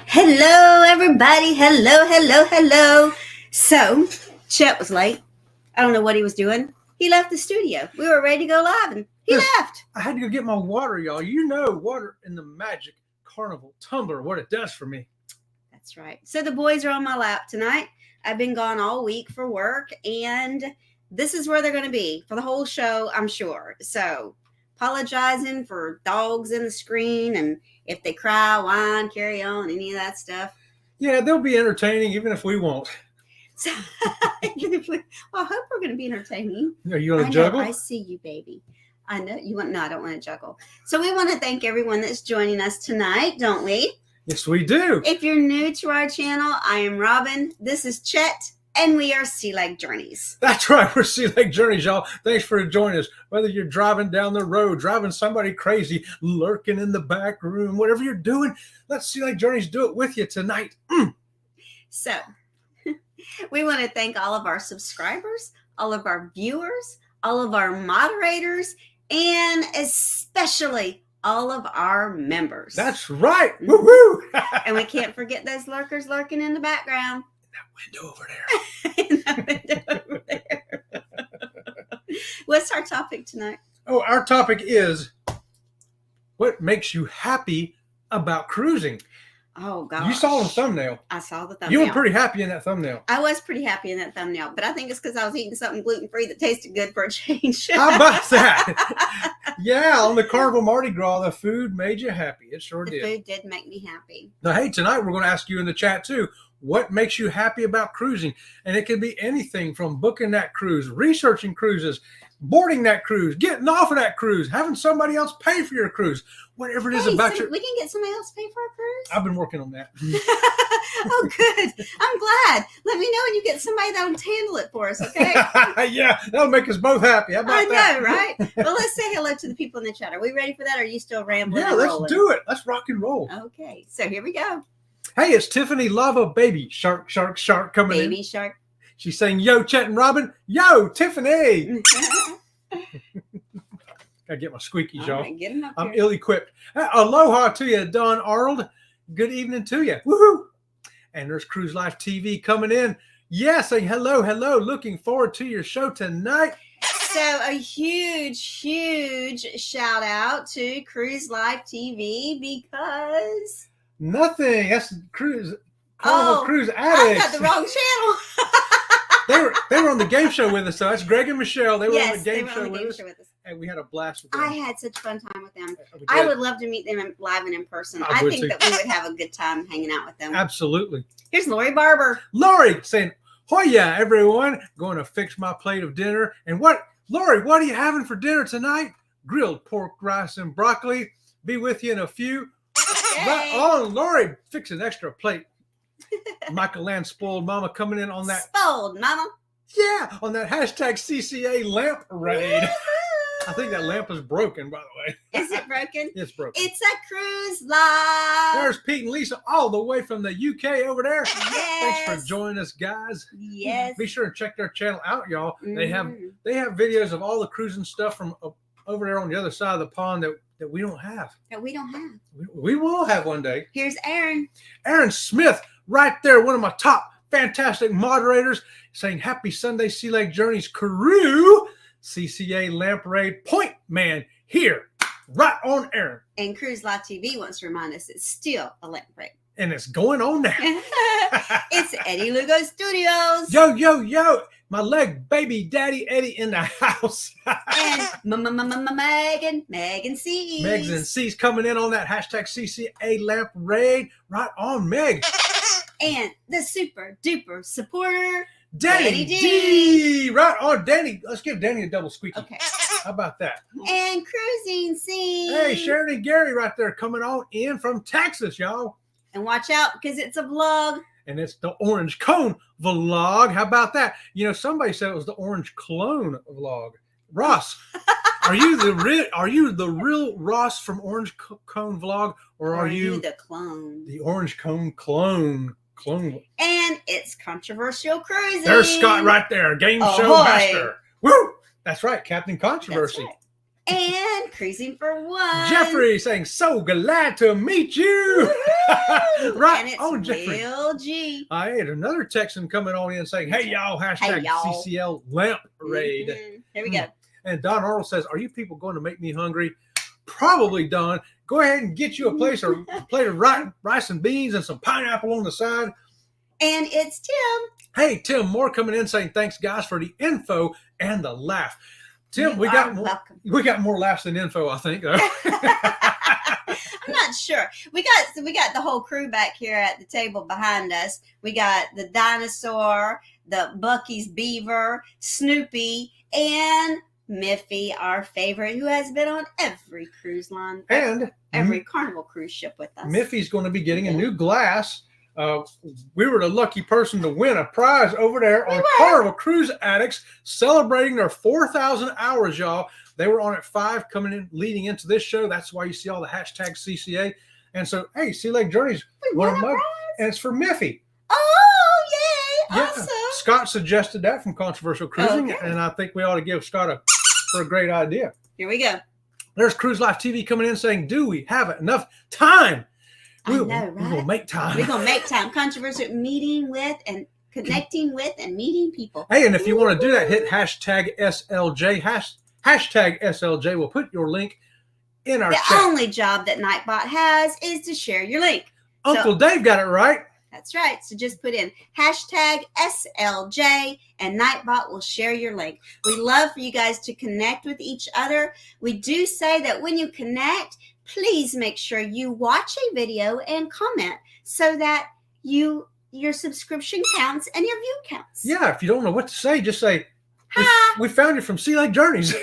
Hello, everybody. Hello. So, Chet was late. I don't know what he was doing. He left the studio. We were ready to go live, and he left. I had to go get my water, y'all. You know, water in the magic carnival tumbler, what it does for me. That's right. So, the boys are on my lap tonight. I've been gone all week for work, and this is where they're going to be for the whole show, I'm sure. So, apologizing for dogs in the screen, and if they cry, whine, carry on, any of that stuff. Yeah, they'll be entertaining even if we won't. So, I hope we're going to be entertaining. Are you going to juggle? I see you, baby. I know you want. No, I don't want to juggle. So we want to thank everyone that's joining us tonight, don't we? Yes, we do. If you're new to our channel, I am Robin. This is Chet, and we are Sea Lake Journeys. That's right. We're Sea Lake Journeys, y'all. Thanks for joining us. Whether you're driving down the road, driving somebody crazy, lurking in the back room, whatever you're doing, let Sea Lake Journeys do it with you tonight. So we want to thank all of our subscribers, all of our viewers, all of our moderators, and especially all of our members. That's right. Woo-hoo! And we can't forget those lurkers lurking in the background. In that window over there. What's our topic tonight? Oh, our topic is what makes you happy about cruising. Oh, gosh. You saw the thumbnail. I saw the thumbnail. You were pretty happy in that thumbnail. I was pretty happy in that thumbnail, but I think it's because I was eating something gluten-free that tasted good for a change. How about that? Yeah, on the Carnival Mardi Gras, the food made you happy. It sure did. The food did make me happy. Now, hey, tonight we're going to ask you in the chat, too, what makes you happy about cruising? And it can be anything from booking that cruise, researching cruises, boarding that cruise, getting off of that cruise, having somebody else pay for your cruise, whatever it is about your... We can get somebody else to pay for our cruise? I've been working on that. Oh, good. I'm glad. Let me know when you get somebody that'll handle it for us, okay? Yeah, that'll make us both happy. How about that? I know, right? Well, let's say hello to the people in the chat. Are we ready for that? Or are you still rambling? Yeah, let's do it. Let's rock and roll. Okay, so here we go. Hey, it's Tiffany Lava Baby Shark coming in. Baby Shark. She's saying, yo, Chet and Robin. Yo, Tiffany. Gotta get my squeakies, y'all. Right, get 'em up I'm here. ill-equipped. Aloha to you, Don Arnold. Good evening to you. Woohoo! And there's Cruise Life TV coming in. Yeah, saying hello. Looking forward to your show tonight. So a huge shout out to Cruise Life TV because Nothing. That's Carnival Cruise Addicts. I got the wrong channel. They were on the game show with us. So that's Greg and Michelle. They were on the game show with us. And we had a blast with them. I had such fun time with them. I would love to meet them live and in person. I think that we would have a good time hanging out with them. Absolutely. Here's Lori Barber. Lori saying, "Hoya, everyone. Going to fix my plate of dinner. And Lori, what are you having for dinner tonight? Grilled pork, rice, and broccoli. Be with you in a few." Yay. Right on, Lori. Fix an extra plate. Michael Land spoiled mama coming in on that. Spoiled mama. Yeah, on that hashtag CCA lamp raid. I think that lamp is broken, by the way. Is it broken? It's broken. It's a cruise live. There's Pete and Lisa all the way from the UK over there. Yes. Thanks for joining us, guys. Yes. Be sure and check their channel out, y'all. Mm-hmm. They have videos of all the cruising stuff from over there on the other side of the pond that we don't have. That we don't have. We will have one day. Here's Aaron. Aaron Smith, right there, one of my top fantastic moderators, saying happy Sunday Sea Lake Journeys crew. CCA Lamp Raid Point Man here, right on Aaron. And Cruise Live TV wants to remind us it's still a lamp raid. And it's going on now. It's Eddie Lugo Studios. Yo, my leg baby daddy Eddie in the house. And Megan C. Megs and C's coming in on that hashtag CCA Lamp Raid. Right on, Meg. And the super duper supporter, Danny D. Right on, Danny. Let's give Danny a double squeaky. Okay. How about that? And Cruising C. Hey, Sharon and Gary right there coming on in from Texas, y'all. And watch out because it's a vlog. And it's the Orange Cone vlog. How about that? You know, somebody said it was the Orange Clone vlog. Ross, are you the real Ross from Orange Cone vlog, or are you the clone? The Orange Cone clone. And it's Controversial Cruising. There's Scott right there, game show master. Woo! That's right, Captain Controversy. That's right. And Cruising for One. Jeffrey saying, so glad to meet you. Right And it's on, Jeffrey. Will G. I had another Texan coming on in saying, hey, y'all, hashtag y'all. CCL lamp raid. Here we go. And Don Arnold says, are you people going to make me hungry? Probably, Don. Go ahead and get you a plate of rice and beans and some pineapple on the side. And it's Tim. Hey, Tim Moore coming in saying, thanks, guys, for the info and the laugh. Tim, we got more laughs than info, I think. I'm not sure. We got the whole crew back here at the table behind us. We got the dinosaur, the Bucky's beaver, Snoopy, and Miffy, our favorite, who has been on every cruise line and every Carnival cruise ship with us. Miffy's going to be getting a new glass. We were the lucky person to win a prize over there on Carnival Cruise Addicts, celebrating their 4,000 hours, y'all. They were on at 5 leading into this show. That's why you see all the hashtag CCA. And so, hey, Sea Lake Journeys, one of my, and it's for Miffy. Oh, yay! Yeah. Awesome. Scott suggested that from Controversial Cruising, and I think we ought to give Scott for a great idea. Here we go. There's Cruise Life TV coming in saying, do we have enough time? I know, right? We're going to make time. We're going to make time. Controversial meeting with and connecting with and meeting people. Hey, and if you want to do that, hit hashtag SLJ. Hashtag SLJ. We'll put your link in our chat. The only job that Nightbot has is to share your link. Uncle Dave got it right. That's right. So just put in hashtag SLJ and Nightbot will share your link. We love for you guys to connect with each other. We do say that when you connect, please make sure you watch a video and comment so that your subscription counts and your view counts. Yeah, if you don't know what to say, just say, hi. We found you from Sea Lake Journeys.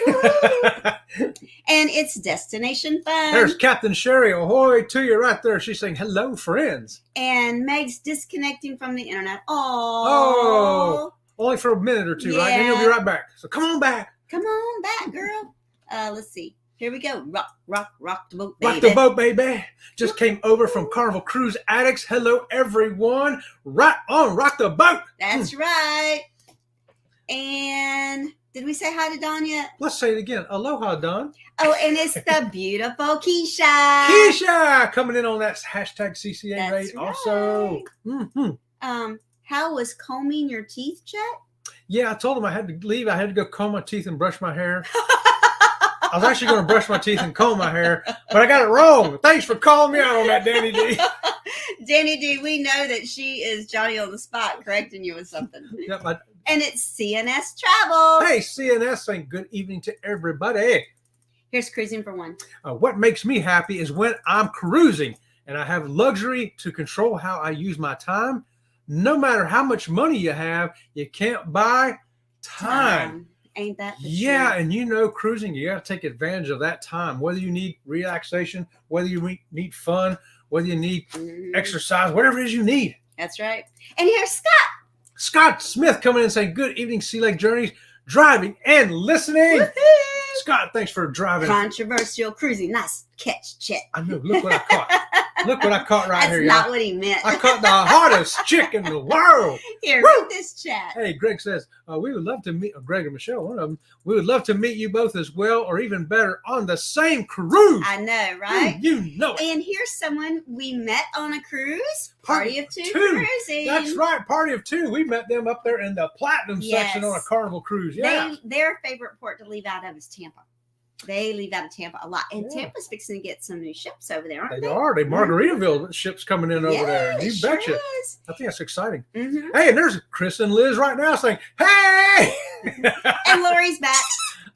And it's Destination Fun. There's Captain Sherry. Ahoy to you right there. She's saying, hello, friends. And Meg's disconnecting from the internet. Oh, only for a minute or two, right? Then you'll be right back. So come on back. Come on back, girl. Let's see. Here we go. Rock the boat, baby. Rock the boat, baby. Just came over from Carnival Cruise Addicts. Hello, everyone. Right on. Rock the boat. That's right. And did we say hi to Dawn yet? Let's say it again. Aloha, Dawn. Oh, and it's the beautiful Keisha. Keisha coming in on that hashtag CCA That's rate right. also. Mm-hmm. How was combing your teeth, Chet? Yeah, I told him I had to leave. I had to go comb my teeth and brush my hair. I was actually going to brush my teeth and comb my hair, but I got it wrong. Thanks for calling me out on that, Danny D. Danny D, we know that she is Johnny on the spot correcting you with something. Yep, And it's CNS Travel. Hey, CNS saying good evening to everybody. Here's Cruising for One. What makes me happy is when I'm cruising and I have luxury to control how I use my time. No matter how much money you have, you can't buy time. Ain't that the Yeah, truth? and you know, cruising, you got to take advantage of that time. Whether you need relaxation, whether you need fun, whether you need exercise, whatever it is you need. That's right. And here's Scott. Scott Smith coming in saying, good evening, Sea Lake Journeys, driving and listening. Woo-hoo! Scott, thanks for driving. Controversial cruising. Nice catch, Chet. I know. Look what I caught. Look what I caught right here, y'all. That's not what he meant. I caught the hottest chick in the world. Here, Woo! read this chat. Hey, Greg says, we would love to meet, Greg and Michelle, one of them, we would love to meet you both as well, or even better, on the same cruise. I know, right? You know it. And here's someone we met on a cruise. Party of two cruising. That's right, Party of Two. We met them up there in the Platinum section on a Carnival cruise. Yeah. Their favorite port to leave out of is Tampa. They leave out of Tampa a lot. And Tampa's fixing to get some new ships over there, aren't they? They are. They Margaritaville ships coming in over there. You sure betcha. is. I think that's exciting. Mm-hmm. Hey, and there's Chris and Liz right now saying, hey! And Lori's back.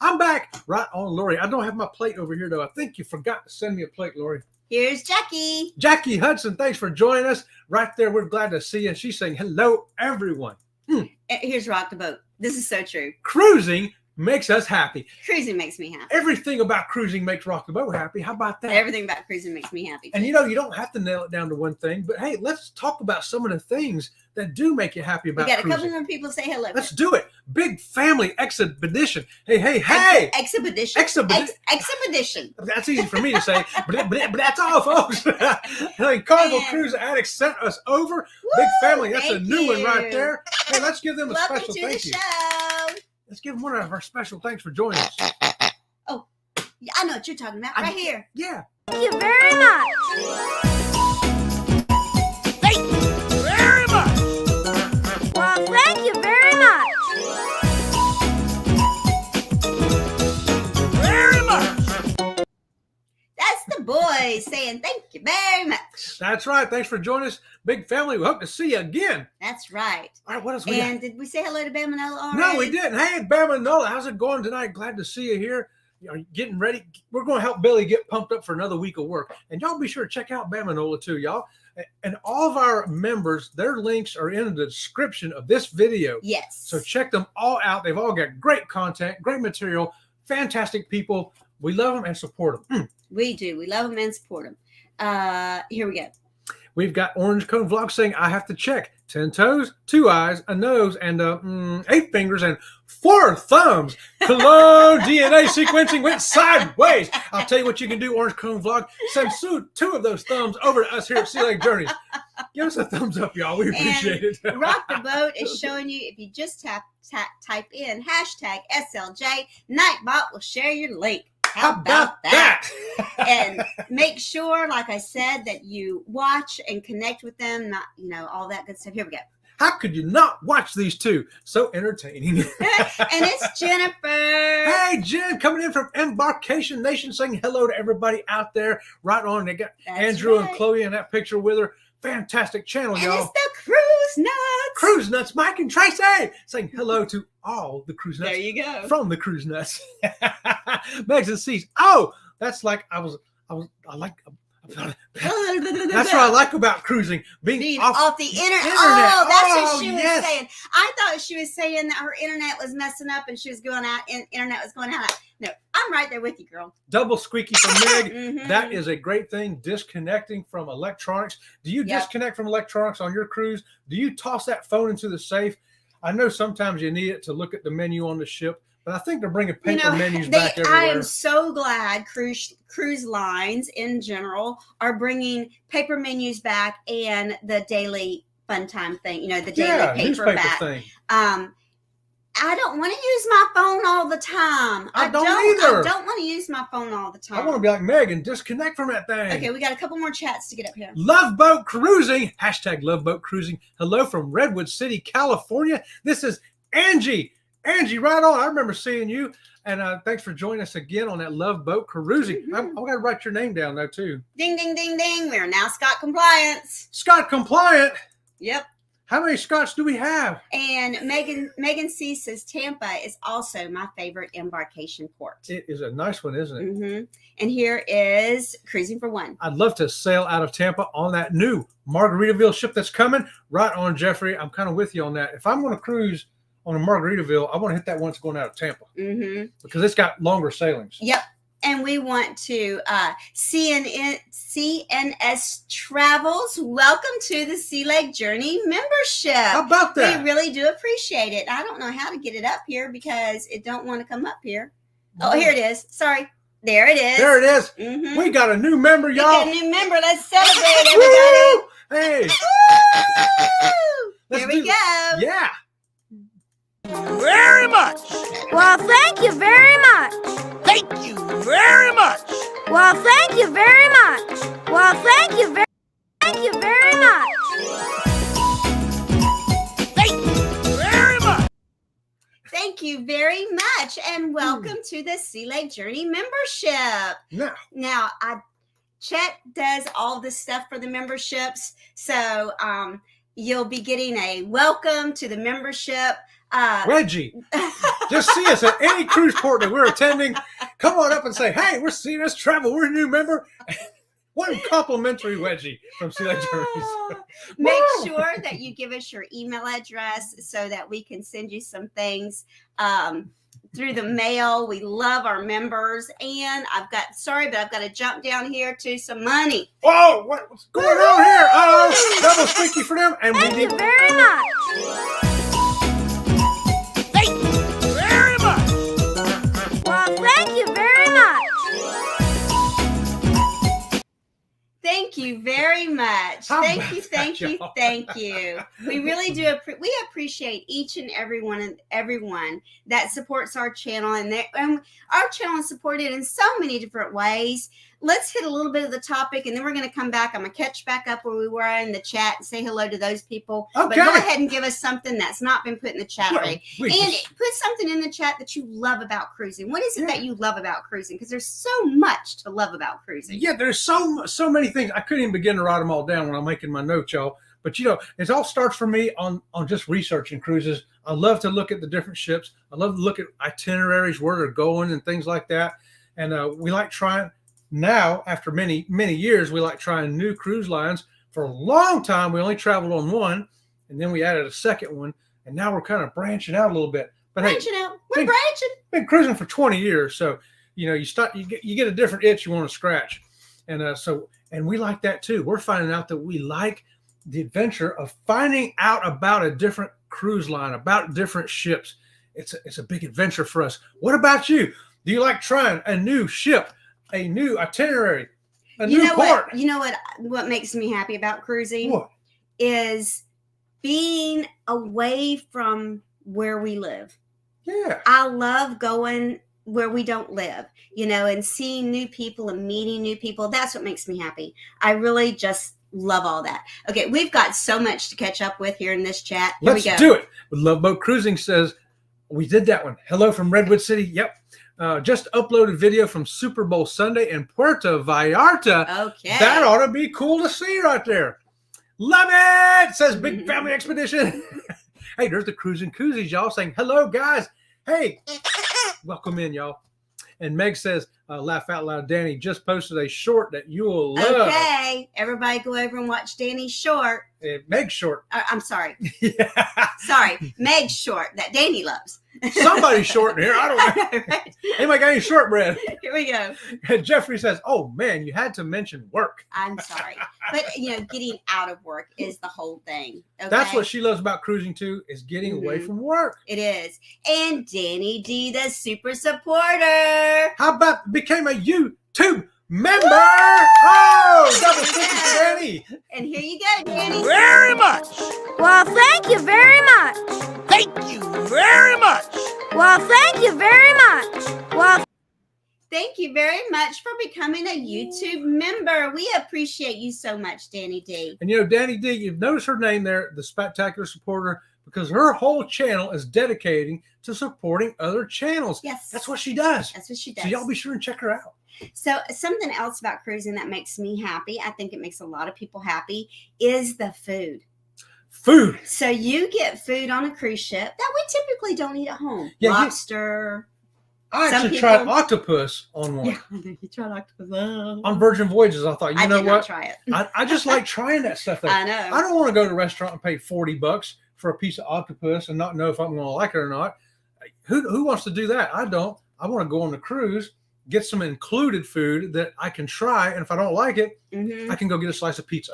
I'm back. Right on, Lori. I don't have my plate over here, though. I think you forgot to send me a plate, Lori. Here's Jackie. Jackie Hudson, thanks for joining us. Right there, we're glad to see you. She's saying, hello, everyone. And here's Rock the Boat. This is so true. Cruising makes us happy. Cruising makes me happy. Everything about cruising makes Rock the Boat happy. How about that? Everything about cruising makes me happy. And you know, you don't have to nail it down to one thing, but hey, let's talk about some of the things that do make you happy about we got cruising. a couple more people say hello. Let's do it. Big family expedition. Hey. Expedition. Expedition. That's easy for me to say, but that's all, folks. Carnival Cruise Addicts sent us over. Woo, Big family. That's a thank new one you. right there. Hey, let's give them a Welcome special to thank the you. show. Let's give them one of our special thanks for joining us. Oh. Yeah, I know what you're talking about. Right here. Yeah. Thank you very much. Thank you very much. Well, thank you very much. Very much. That's the boys saying thank you very much. That's right. Thanks for joining us, big family. We hope to see you again. That's right. All right, what else we got? And did we say hello to Bam and Nola already? No, we didn't. Hey, Bama and Nola, how's it going tonight? Glad to see you here. You know, getting ready. We're going to help Billy get pumped up for another week of work. And y'all be sure to check out Bama and Nola too, y'all. And all of our members, their links are in the description of this video. Yes. So check them all out. They've all got great content, great material, fantastic people. We love them and support them. We do. We love them and support them. Here we go. We've got Orange Cone Vlog saying, I have to check 10 toes, 2 eyes, a nose, and 8 fingers and 4 thumbs. Hello, DNA sequencing went sideways. I'll tell you what you can do, Orange Cone Vlog. Send 2 of those thumbs over to us here at Sea Lake Journeys. Give us a thumbs up, y'all. We appreciate it. Rock the Boat is showing you, if you just type in hashtag SLJ, Nightbot will share your link. How about that? And make sure, like I said, that you watch and connect with them, not, all that good stuff. Here we go. How could you not watch these two? So entertaining. And it's Jennifer. Hey, Jen, coming in from Embarkation Nation, saying hello to everybody out there. Right on. They got That's Andrew right. and Chloe in that picture with her. Fantastic channel, And y'all. it's the Cruise Nuts. Cruise Nuts, Mike and Tracy, saying hello to all the Cruise Nuts. There you go. From the Cruise Nuts. Megs and C's. Oh, that's like I like. That's what I like about cruising, being off the internet. internet. Oh, that's Oh, what she was saying. I thought she was saying that her internet was messing up and she was going out and internet was going out. No, I'm right there with you, girl. Double squeaky from Meg. Mhm. That is a great thing. Disconnecting from electronics. Do you Yep. disconnect from electronics on your cruise? Do you toss that phone into the safe? I know sometimes you need it to look at the menu on the ship, but I think they're bringing paper menus back I everywhere. am so glad cruise lines in general are bringing paper menus back and the daily fun time thing. The daily paper newspaper back. thing. I don't want to use my phone all the time. I don't either. I don't want to use my phone all the time. I want to be like Meg and disconnect from that thing. Okay, we got a couple more chats to get up here. Love Boat Cruising. Hashtag Love Boat Cruising. Hello from Redwood City, California. This is Angie. Angie, right on. I remember seeing you. And thanks for joining us again on that Love Boat Cruising. Mhm. I'm going to write your name down, though, too. Ding, ding, ding, ding. We are now Scott Compliance. Scott Compliant. Yep. How many Scots do we have? And Megan C says Tampa is also my favorite embarkation port. It is a nice one, isn't it? Mm-hmm. And here is Cruising for One. I'd love to sail out of Tampa on that new Margaritaville ship that's coming. Right on, Jeffrey. I'm kind of with you on that. If I'm going to cruise on a Margaritaville, I want to hit that one that's going out of Tampa Mm-hmm. because it's got longer sailings. Yep. And we want to CNS Travels. Welcome to the Sea Lake Journey membership. How about that? We really do appreciate it. I don't know how to get it up here because it don't want to come up here. Oh, here it is. Sorry. There it is. There it is. Mm-hmm. We got a new member, We y'all. got a new member. Let's celebrate, everybody. Woo! Hey. Woo! Let's There we do- go. Yeah. Very much. Well, thank you very much. Thank you very much. Well, thank you very much. Well, thank you very much. Thank you very much. Thank you very much. And welcome to the Sea Lake Journey membership. Now, Chet does all this stuff for the memberships. So you'll be getting a welcome to the membership. Reggie, just see us at any cruise port that we're attending. Come on up and say, hey, we're seeing us travel. We're a new member. One complimentary wedgie from Sea Lake Journeys. Make Woo! sure that you give us your email address so that we can send you some things through the mail. We love our members. And I've got to jump down here to some money. Whoa, what's going on here? Oh, double squeaky for them. And Thank we you need very much. Thank you very much. Well, thank you very much. Thank you very much. How Thank about you, that, thank you, y'all? thank you. We really do. We appreciate each and everyone that supports our channel, and our channel is supported in so many different ways. Let's hit a little bit of the topic, and then we're going to come back. I'm going to catch back up where we were in the chat and say hello to those people. Okay. But go ahead and give us something that's not been put in the chat Well, already. we And just- put something in the chat that you love about cruising. What is it that you love about cruising? Because there's so much to love about cruising. Yeah, there's so many things. I couldn't even begin to write them all down when I'm making my notes, y'all. But it all starts for me on just researching cruises. I love to look at the different ships. I love to look at itineraries, where they're going, and things like that. And we like trying now. After many years, we like trying new cruise lines. For a long time, we only traveled on one, and then we added a second one, and now we're kind of branching out a little bit. But Branching out. We're branching. been cruising for 20 years, so you get a different itch you want to scratch, and and we like that too. We're finding out that we like the adventure of finding out about a different cruise line, about different ships. It's a big adventure for us. What about you? Do you like trying a new ship, a new itinerary, a new port? You know what makes me happy about cruising What? is being away from where we live. Yeah. I love going where we don't live, and seeing new people and meeting new people. That's what makes me happy. I really just love all that. Okay, we've got so much to catch up with here in this chat. Here Let's we go. do it. Love Boat Cruising says, we did that one. Hello from Redwood City. Yep. Just uploaded video from Super Bowl Sunday in Puerto Vallarta. Okay. That ought to be cool to see right there. Love it, says Big Family Expedition. Hey, there's the Cruising Koozies, y'all, saying, hello, guys. Hey, welcome in, y'all. And Meg says, laugh out loud, Danny just posted a short that you will love. Okay, everybody go over and watch Danny's short. Meg's short. I'm sorry. Yeah. Sorry, Meg's short that Danny loves. Somebody's short in here. I don't know. Right? Anybody got any shortbread? Here we go. And Jeffrey says, oh, man, you had to mention work. I'm sorry. But, getting out of work is the whole thing. Okay? That's what she loves about cruising, too, is getting away from work. It is. And Danny D, the super supporter. How about became a YouTube member? Oh, double thanks to Danny. And here you go, Danny. Very much. Well, thank you very much. Thank you very much. Well, thank you very much. Well, Thank you very much for becoming a YouTube member. We appreciate you so much, Danny D. And Danny D, you've noticed her name there, the Spectacular Supporter, because her whole channel is dedicating to supporting other channels. Yes. That's what she does. That's what she does. So y'all be sure and check her out. So something else about cruising that makes me happy, I think it makes a lot of people happy, is the food. Food. So you get food on a cruise ship that we typically don't eat at home. Yeah, Lobster. I Some actually tried people- octopus on one. Yeah, you tried octopus. On Virgin Voyages. I thought, I know did not what? try it. I just like trying that stuff. I know. I don't want to go to a restaurant and pay $40 for a piece of octopus and not know if I'm going to like it or not. Who wants to do that? I don't. I want to go on the cruise, get some included food that I can try, and if I don't like it, I can go get a slice of pizza.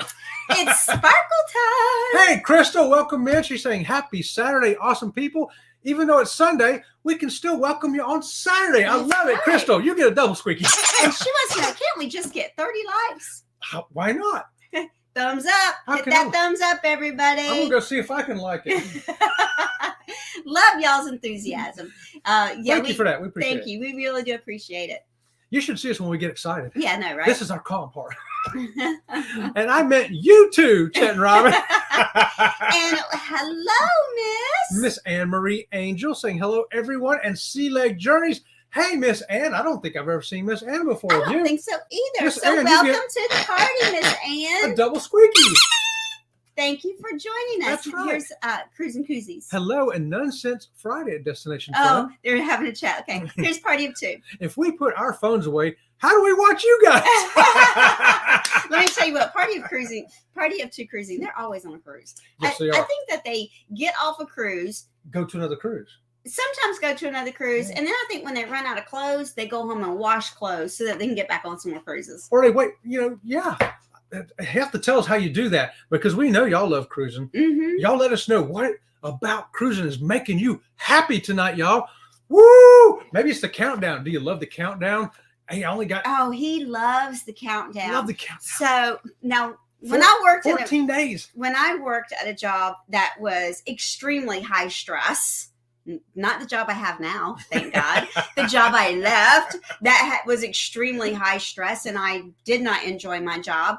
It's sparkle time. Hey, Crystal, welcome in. She's saying, happy Saturday, awesome people. Even though it's Sunday, we can still welcome you on Saturday. I That's love it. right. Crystal, you get a double squeaky. And she wants to know, can't we just get 30 likes? Why not? Thumbs up. How Hit can that I- thumbs up, everybody. I'm going to go see if I can like it. Love y'all's enthusiasm. Thank you for that. We appreciate Thank it. you. We really do appreciate it. You should see us when we get excited. Yeah, I know, right? This is our calm part. And I meant you too, Chet and Robin. And hello, Miss. Miss Anne Marie Angel saying hello, everyone, and Sea Leg Journeys. Hey, Miss Anne. I don't think I've ever seen Miss Anne before. I Have don't you? think so either. Miss So Ann, you welcome get- to the party, Miss A Ann. double squeaky. Thank you for joining us. That's right. Here's Cruising Koozies. Hello, and none since Friday at Destination Oh, Fun. they're having a chat. Okay, here's party of two. If we put our phones away, how do we watch you guys? Let me tell you what, party of two cruising, they're always on a cruise. Yes, they I are. think that they get off a cruise, Go to another cruise. sometimes go to another cruise, and then I think when they run out of clothes, they go home and wash clothes so that they can get back on some more cruises. Or they wait, yeah. You have to tell us how you do that, because we know y'all love cruising. Mm-hmm. Y'all let us know what about cruising is making you happy tonight, y'all. Woo! Maybe it's the countdown. Do you love the countdown? Hey, I only got Oh, he loves the countdown. love the countdown. So now When I worked 14 days. When I worked at a job that was extremely high stress, not the job I have now, thank God, the job I left that was extremely high stress, and I did not enjoy my job.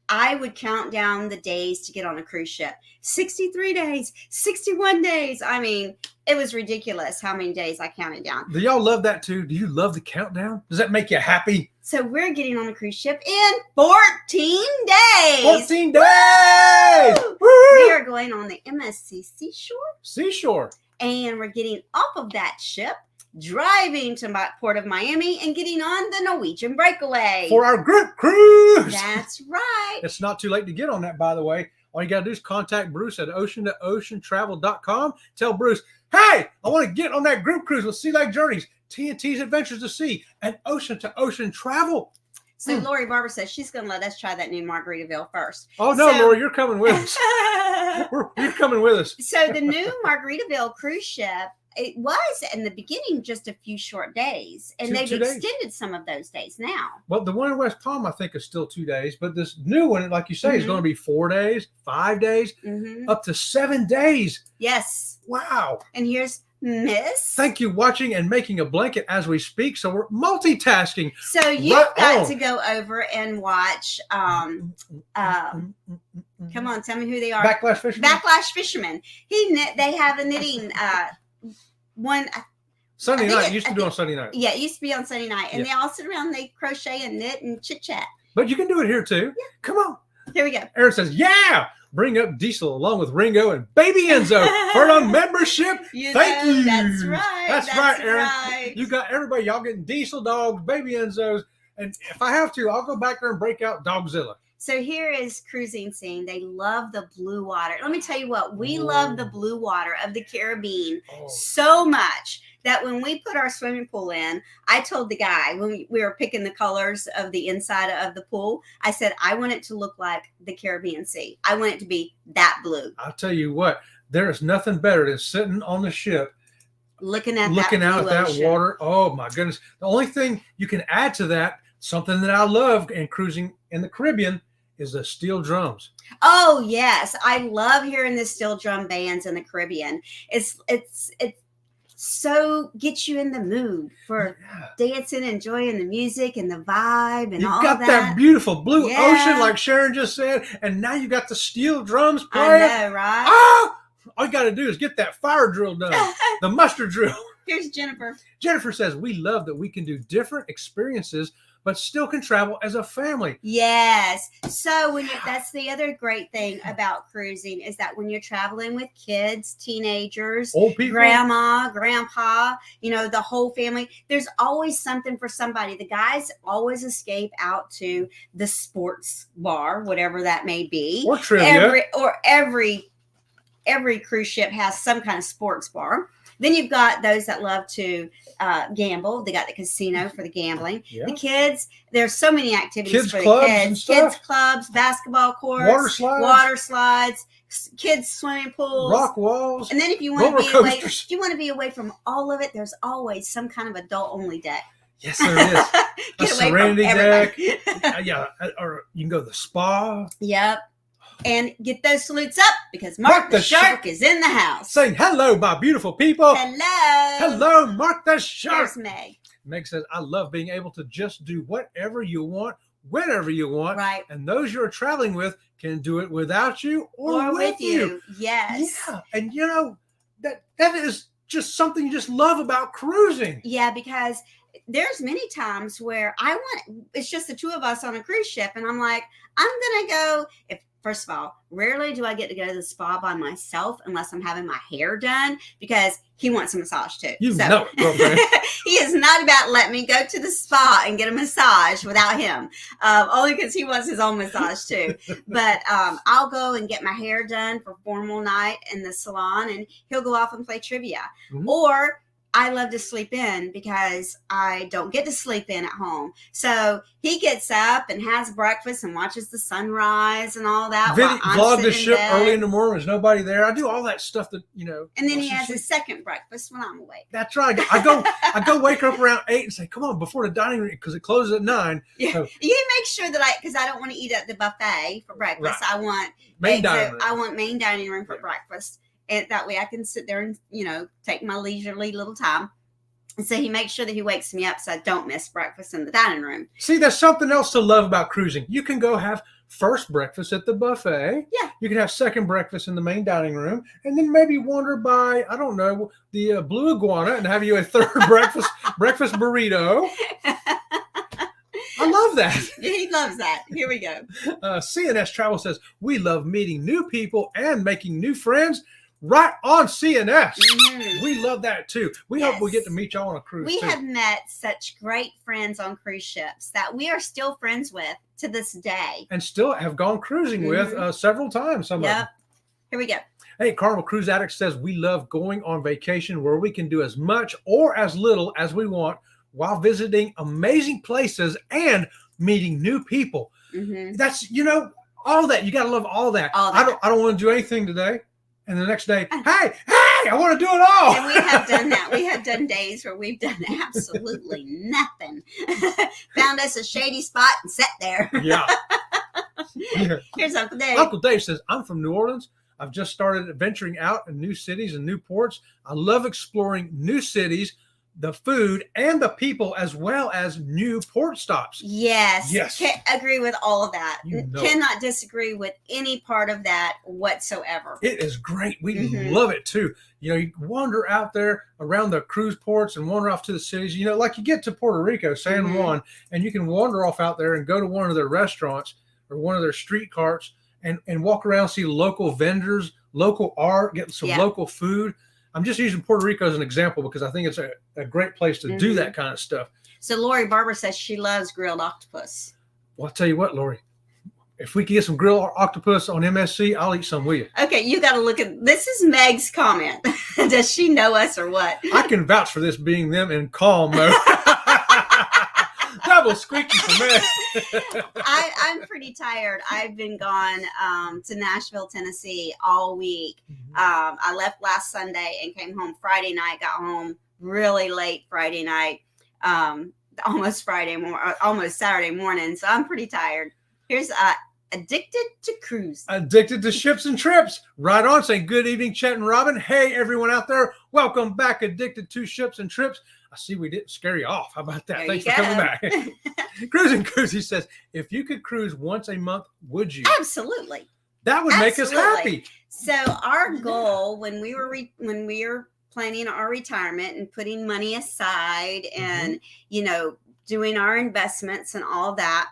I would count down the days to get on a cruise ship. 63 days, 61 days. I mean, it was ridiculous how many days I counted down. Do y'all love that too? Do you love the countdown? Does that make you happy? So we're getting on a cruise ship in 14 days. 14 days! Woo! Woo! We are going on the MSC Seashore. And we're getting off of that ship, driving to Port of Miami, and getting on the Norwegian breakaway. For our group cruise. That's right. It's not too late to get on that, by the way. All you got to do is contact Bruce at ocean2oceantravel.com. Tell Bruce, hey, I want to get on that group cruise with Sea Lake Journeys, TNT's Adventures to Sea, and Ocean to Ocean Travel. So Lori Barber says she's going to let us try that new Margaritaville first. Oh, no, Lori, you're coming with us. You're coming with us. So the new Margaritaville cruise ship, it was in the beginning just a few short days, and they've extended some of those days now. Well, the one in West Palm, I think, is still 2 days, but this new one, like you say, is going to be 4 days, 5 days, up to 7 days. Yes. Wow. And here's Miss. Thank you, watching and making a blanket as we speak. So we're multitasking. So you've got to go over and watch. Come on, tell me who they are. Backlash Fisherman. Backlash Fisherman. They have a knitting one. Sunday night. Used to do on Sunday night. Yeah, it used to be on Sunday night, and they all sit around, they crochet and knit and chit chat. But you can do it here too. Yeah. Come on. Here we go. Aaron says, "Yeah." Bring up Diesel along with Ringo and Baby Enzo for a membership. Thank you. That's right. That's right, Aaron. Right. You got everybody. Y'all getting Diesel dogs, Baby Enzos. And if I have to, I'll go back there and break out Dogzilla. So here is cruising scene. They love the blue water. Let me tell you what, we love the blue water of the Caribbean so much that when we put our swimming pool in, I told the guy when we were picking the colors of the inside of the pool, I said, I want it to look like the Caribbean Sea. I want it to be that blue. I'll tell you what, there is nothing better than sitting on the ship looking out at that water. Oh my goodness. The only thing you can add to that, something that I love in cruising in the Caribbean, is the steel drums. Oh yes, I love hearing the steel drum bands in the Caribbean. It's so gets you in the mood for dancing, enjoying the music and the vibe and all that. You've got that beautiful blue ocean, like Sharon just said, and now you got the steel drums playing. I know, right? Oh, all you got to do is get that fire drill done, the mustard drill. Here's Jennifer. Jennifer says, we love that we can do different experiences but still can travel as a family. Yes. So that's the other great thing about cruising is that when you're traveling with kids, teenagers, old people, grandma, grandpa, the whole family, there's always something for somebody. The guys always escape out to the sports bar, whatever that may be. Or trivia. Every cruise ship has some kind of sports bar. Then you've got those that love to gamble. They got the casino for the gambling. Yeah. The kids, there's so many activities for the kids. Kids clubs, basketball courts, water slides, kids swimming pools, rock walls. And then if you want to be away from all of it, there's always some kind of adult only deck. Yes, there is. A serenity deck. Or you can go to the spa. Yep. And get those salutes up because Mark the Shark is in the house. Saying hello, my beautiful people. Hello. Hello, Mark the Shark. Here's Meg. Meg says, I love being able to just do whatever you want, whenever you want. Right. And those you're traveling with can do it without you or with you. Yes. Yeah. And that is just something you just love about cruising. Yeah, because there's many times where it's just the two of us on a cruise ship. And I'm like, I'm going to go First of all, rarely do I get to go to the spa by myself unless I'm having my hair done because he wants a massage too. You know it, girlfriend. He is not about letting me go to the spa and get a massage without him, only because he wants his own massage too. But I'll go and get my hair done for formal night in the salon and he'll go off and play trivia. Mm-hmm. Or I love to sleep in because I don't get to sleep in at home. So he gets up and has breakfast and watches the sunrise and all that. while I'm Vlog the sitting in ship bed. early in the morning. There's nobody there. I do all that stuff that, And then he has his second breakfast when I'm awake. That's right. I go wake her up around 8 and say, come on, before the dining room, because it closes at 9. Yeah, So, you make sure that because I don't want to eat at the buffet for breakfast. Right. I want main dining room. I want main dining room for breakfast, and that way I can sit there and take my leisurely little time. And so he makes sure that he wakes me up so I don't miss breakfast in the dining room. See, there's something else to love about cruising. You can go have first breakfast at the buffet. Yeah. You can have second breakfast in the main dining room, and then maybe wander by, I don't know, the Blue Iguana and have you a third breakfast burrito. I love that. He loves that. Here we go. CNS Travel says, we love meeting new people and making new friends right on CNS. Mhm. We love that too. We hope we get to meet y'all on a cruise We too. have met such great friends on cruise ships that we are still friends with to this day. And still have gone cruising with several times. Some of them. Yep. Here we go. Hey, Carnival Cruise Addict says we love going on vacation where we can do as much or as little as we want while visiting amazing places and meeting new people. Mm-hmm. That's all that. You got to love all that. All that. I don't want to do anything today. And the next day, hey, I want to do it all. And we have done that. We have done days where we've done absolutely nothing. Found us a shady spot and sat there. Yeah. Here's Uncle Dave. Uncle Dave says, I'm from New Orleans. I've just started venturing out in new cities and new ports. I love exploring new cities, the food, and the people, as well as new port stops. Yes. Yes. Can't agree with all of that. You know Cannot disagree with any part of that whatsoever. It is great. We Mhm. love it too. You wander out there around the cruise ports and wander off to the cities. Like you get to Puerto Rico, San Mhm. Juan, and you can wander off out there and go to one of their restaurants or one of their street carts and walk around, see local vendors, local art, get some local food. I'm just using Puerto Rico as an example because I think it's a great place to do that kind of stuff. So Lori Barber says she loves grilled octopus. Well, I'll tell you what, Lori, if we can get some grilled octopus on MSC, I'll eat some with you. Okay, you got to look at this. Is Meg's comment. Does she know us or what? I can vouch for this being them in calm mode. Double squeaky for me. I'm pretty tired. I've been gone to Nashville, Tennessee all week. I left last Sunday and came home Friday night. Got home really late Friday night, almost Saturday morning. So I'm pretty tired. Here's Addicted to Cruise. Addicted to Ships and Trips. Right on, saying good evening, Chet and Robin. Hey, everyone out there. Welcome back, Addicted to Ships and Trips. I see we didn't scare you off. How about that? There Thanks you for go. coming back. Cruising Cruise, he says, if you could cruise once a month, would you? Absolutely. That would make us happy. So our goal when we were planning our retirement and putting money aside and doing our investments and all that,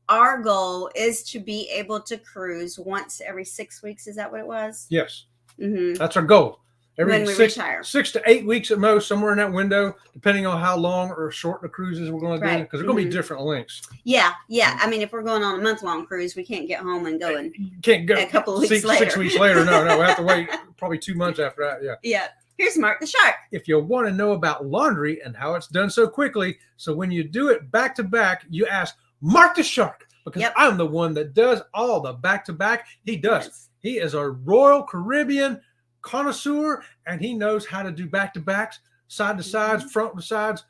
our goal is to be able to cruise once every 6 weeks. Is that what it was? Yes. Mm-hmm. That's our goal. When we retire. 6 to 8 weeks at most, somewhere in that window, depending on how long or short the cruises we're going to do, because they're going to be different lengths. Yeah. I mean, if we're going on a month-long cruise, we can't get home and go and You can't go a couple of weeks later. 6 weeks later. No, we have to wait probably 2 months after that. Yeah. Yeah. Here's Mark the Shark. If you want to know about laundry and how it's done so quickly, so when you do it back to back, you ask Mark the Shark, because I'm the one that does all the back to back. He does. Yes. He is a Royal Caribbean connoisseur, and he knows how to do back to backs, side to sides, front to sides,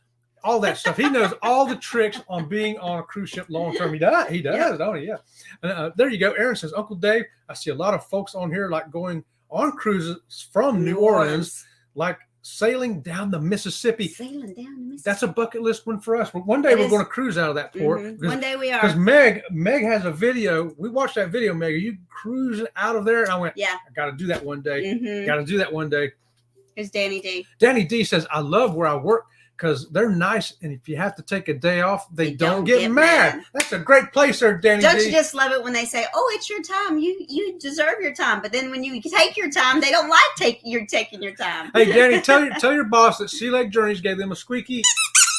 all that stuff. He knows all the tricks on being on a cruise ship long term. He does, don't he? Yeah. And, there you go. Aaron says, Uncle Dave, I see a lot of folks on here like going on cruises from New Orleans, like sailing down the Mississippi. Sailing down the Mississippi. That's a bucket list one for us. One day we're going to cruise out of that port. One day we are. Because Meg has a video. We watched that video, Meg. Are you cruising out of there? And I went, I got to do that one day. Mm-hmm. Got to do that one day. Here's Danny D. Danny D says, I love where I work because they're nice. And if you have to take a day off, they don't get mad. That's a great place there, Danny Don't D. you just love it when they say, oh, it's your time. You deserve your time. But then when you take your time, they don't like you're taking your time. Hey, Danny, tell your boss that Sea Lake Journeys gave them a squeaky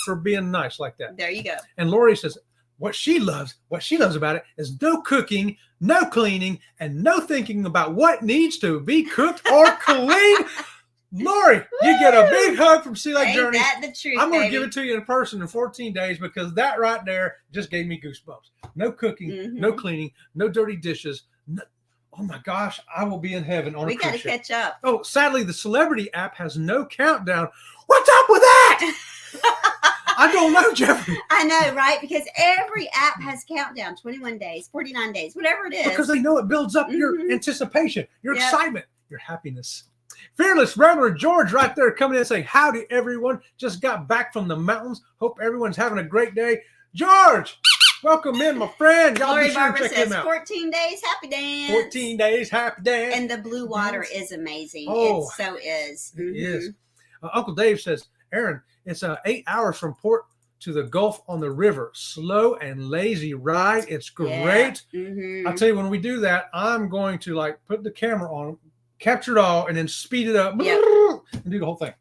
for being nice like that. There you go. And Lori says, what she loves about it is no cooking, no cleaning, and no thinking about what needs to be cooked or cleaned. Lori, you get a big hug from Sea Lake Ain't Journeys. that the truth, I'm going to baby? give it to you in person in 14 days because that right there just gave me goosebumps. No cooking, no cleaning, no dirty dishes. No, oh my gosh, I will be in heaven on a We got to cruise ship. catch up. Oh, sadly, the Celebrity app has no countdown. What's up with that? I don't know, Jeffrey. I know, right? Because every app has countdown, 21 days, 49 days, whatever it is. Because they know it builds up your anticipation, your Yep. excitement, your happiness. Fearless Rambler George right there coming in and saying, howdy, everyone. Just got back from the mountains. Hope everyone's having a great day. George, welcome in, my friend. Y'all Lori be sure Barber to check says him out. 14 days, happy dance. 14 days, happy dance. And the blue water is amazing. Oh, it so is. It is. Uncle Dave says, Aaron, it's 8 hours from port to the Gulf on the river. Slow and lazy ride. It's great. Yeah. I'll tell you, when we do that, I'm going to like put the camera on, capture it all, and then speed it up and do the whole thing.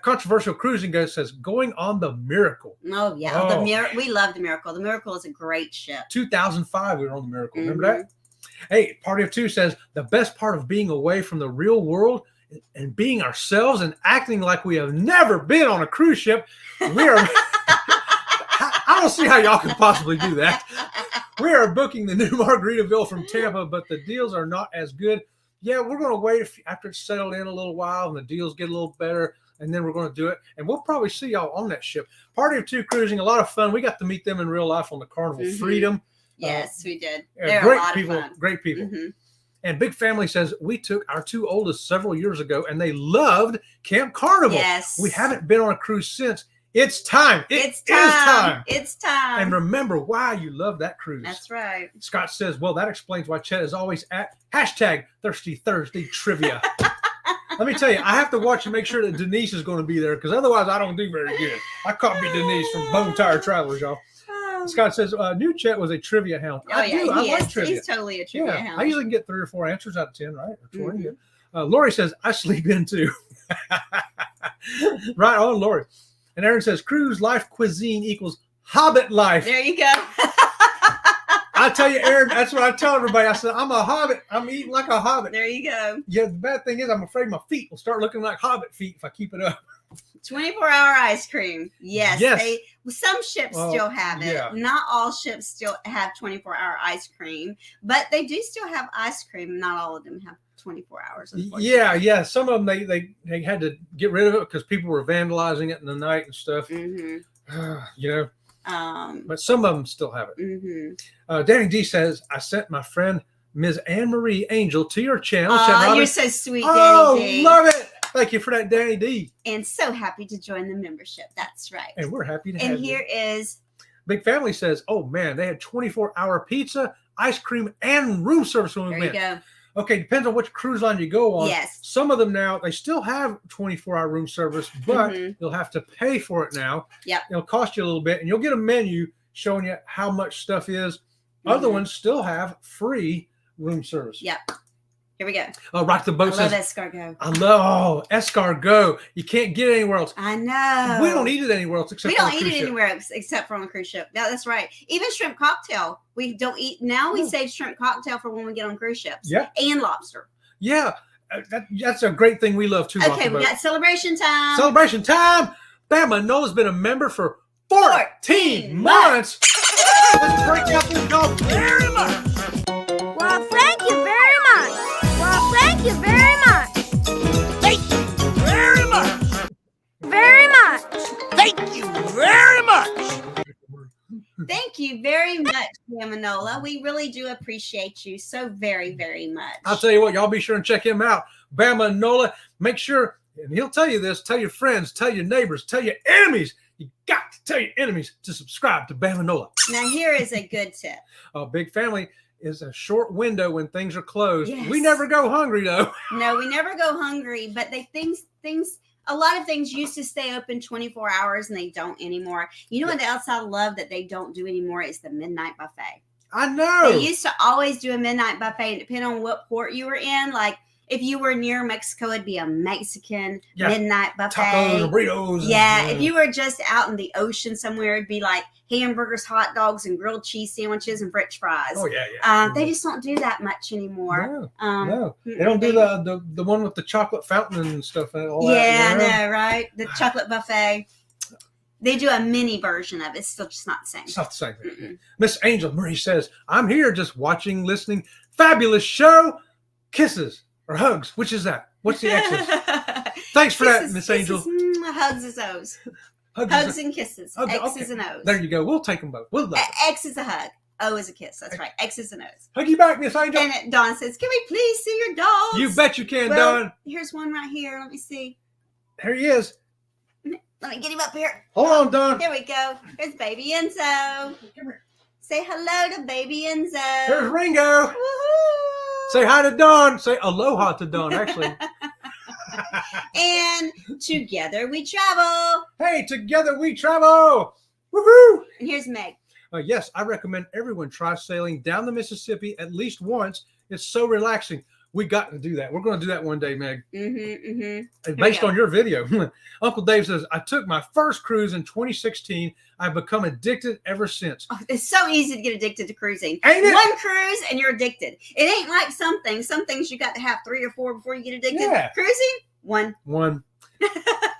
Controversial Cruising Guy says, going on the Miracle. Oh, yeah. We love the Miracle. The Miracle is a great ship. 2005, we were on the Miracle. Remember that? Hey, Party of Two says, the best part of being away from the real world and being ourselves and acting like we have never been on a cruise ship. We are. I don't see how y'all can possibly do that. We are booking the new Margaritaville from Tampa, but the deals are not as good. Yeah, we're going to wait after it's settled in a little while and the deals get a little better, and then we're going to do it. And we'll probably see y'all on that ship. Party of Two Cruising, a lot of fun. We got to meet them in real life on the Carnival Freedom. Yes, we did. They're Great a lot people, of fun. great people. And Big Family says, we took our two oldest several years ago, and they loved Camp Carnival. Yes. We haven't been on a cruise since. It's time. It's time. It's It's time. And remember why you love that cruise. That's right. Scott says, well, that explains why Chet is always at #Thirsty Thursday Trivia. Let me tell you, I have to watch and make sure that Denise is going to be there because otherwise I don't do very good. I copied Denise from Bone Tire Travelers, y'all. Scott says, new Chet was a trivia hound. Oh, yeah, I he like is. trivia. He's totally a trivia Yeah, hound. I usually get 3 or 4 answers out of 10, right? Or 20. Lori says, I sleep in too. Right on, Lori. And Aaron says, cruise life cuisine equals hobbit life. There you go. I tell you, Aaron, that's what I tell everybody. I said, I'm a hobbit. I'm eating like a hobbit. There you go. Yeah, the bad thing is I'm afraid my feet will start looking like hobbit feet if I keep it up. 24-hour ice cream. Yes. Yes. Some ships still have it. yeah. Not all ships still have 24-hour ice cream, but they do still have ice cream. Not all of them have 24 hours. Yeah. Some of them, they had to get rid of it because people were vandalizing it in the night and stuff. You know, but some of them still have it. Danny D says, I sent my friend Ms. Anne-Marie Angel to your channel. Oh, you're so sweet, Danny D. Love it. Thank you for that, Danny D. And so happy to join the membership. That's right. And we're happy to have you. And here is Big Family says, oh man, they had 24-hour pizza, ice cream, and room service when we there went. you go. Okay, depends on which cruise line you go on. Yes. Some of them now, they still have 24-hour room service, but you'll have to pay for it now. Yep. It'll cost you a little bit, and you'll get a menu showing you how much stuff is. Other ones still have free room service. Yep. Here we go. Rock the Boat I love says, escargot. I love escargot. You can't get it anywhere else. I know. We don't eat it anywhere else except We on don't a eat cruise it ship. anywhere except for on a cruise ship. Yeah, that's right. Even shrimp cocktail, we don't eat. Now we save shrimp cocktail for when we get on cruise ships. Yeah. And lobster. Yeah, that's a great thing we love too. Rock Okay, the we Boat. got celebration time. Celebration time. Bama Nola's been a member for 14 months. Let's break out the dog very much. Well, thank you very much. Well, thank you very much. Thank you very much. Very much. Thank you very much. Thank you very much, Manola. We really do appreciate you so very, very much. I'll tell you what, y'all be sure and check him out. Bama Nola. Make sure, and he'll tell you this, tell your friends, tell your neighbors, tell your enemies. You got to tell your enemies to subscribe to Bama Nola. Now, here is a good tip. Big Family is a short window when things are closed. Yes. We never go hungry, though. No, we never go hungry, but a lot of things used to stay open 24 hours and they don't anymore. You know what else I love that they don't do anymore is the midnight buffet. I know. They used to always do a midnight buffet, and depending on what port you were in, like If you were near Mexico, it'd be a Mexican Yeah. midnight buffet. Tacos and burritos. Yeah, if you were just out in the ocean somewhere, it'd be like hamburgers, hot dogs, and grilled cheese sandwiches and French fries. Oh yeah. They just don't do that much anymore. No, they don't do the one with the chocolate fountain and stuff. And all Yeah, that, I know, right? The chocolate buffet. They do a mini version of it. It's still just not the same. It's not the same thing. Miss Angel Marie says, "I'm here, just watching, listening. Fabulous show. Kisses or hugs? Which is that? What's the X's? Thanks for that, Miss Angel. Hugs is O's. Hugs and kisses. Okay, X's and O's. There you go. We'll take them both. We'll love it. X is a hug. O is a kiss. That's right. X's and O's. Hug you back, Miss Angel. And Dawn says, "Can we please see your dogs?" You bet you can, Well, Dawn. Here's one right here. Let me see. There he is. Let me get him up here. Hold on, Dawn. Here we go. Here's baby Enzo. Come here. Say hello to baby Enzo. There's Ringo. Woohoo! Say hi to Dawn. Say aloha to Dawn, actually. And together we travel. Hey, together we travel. Woohoo! And here's Meg. Yes, I recommend everyone try sailing down the Mississippi at least once. It's so relaxing. We got to do that. We're going to do that one day, Meg. And based on your video. Uncle Dave says, I took my first cruise in 2016. I've become addicted ever since. Oh, it's so easy to get addicted to cruising. Ain't it? One cruise and you're addicted. It ain't like some things. Some things you got to have 3 or 4 before you get addicted. Yeah. Cruising, one.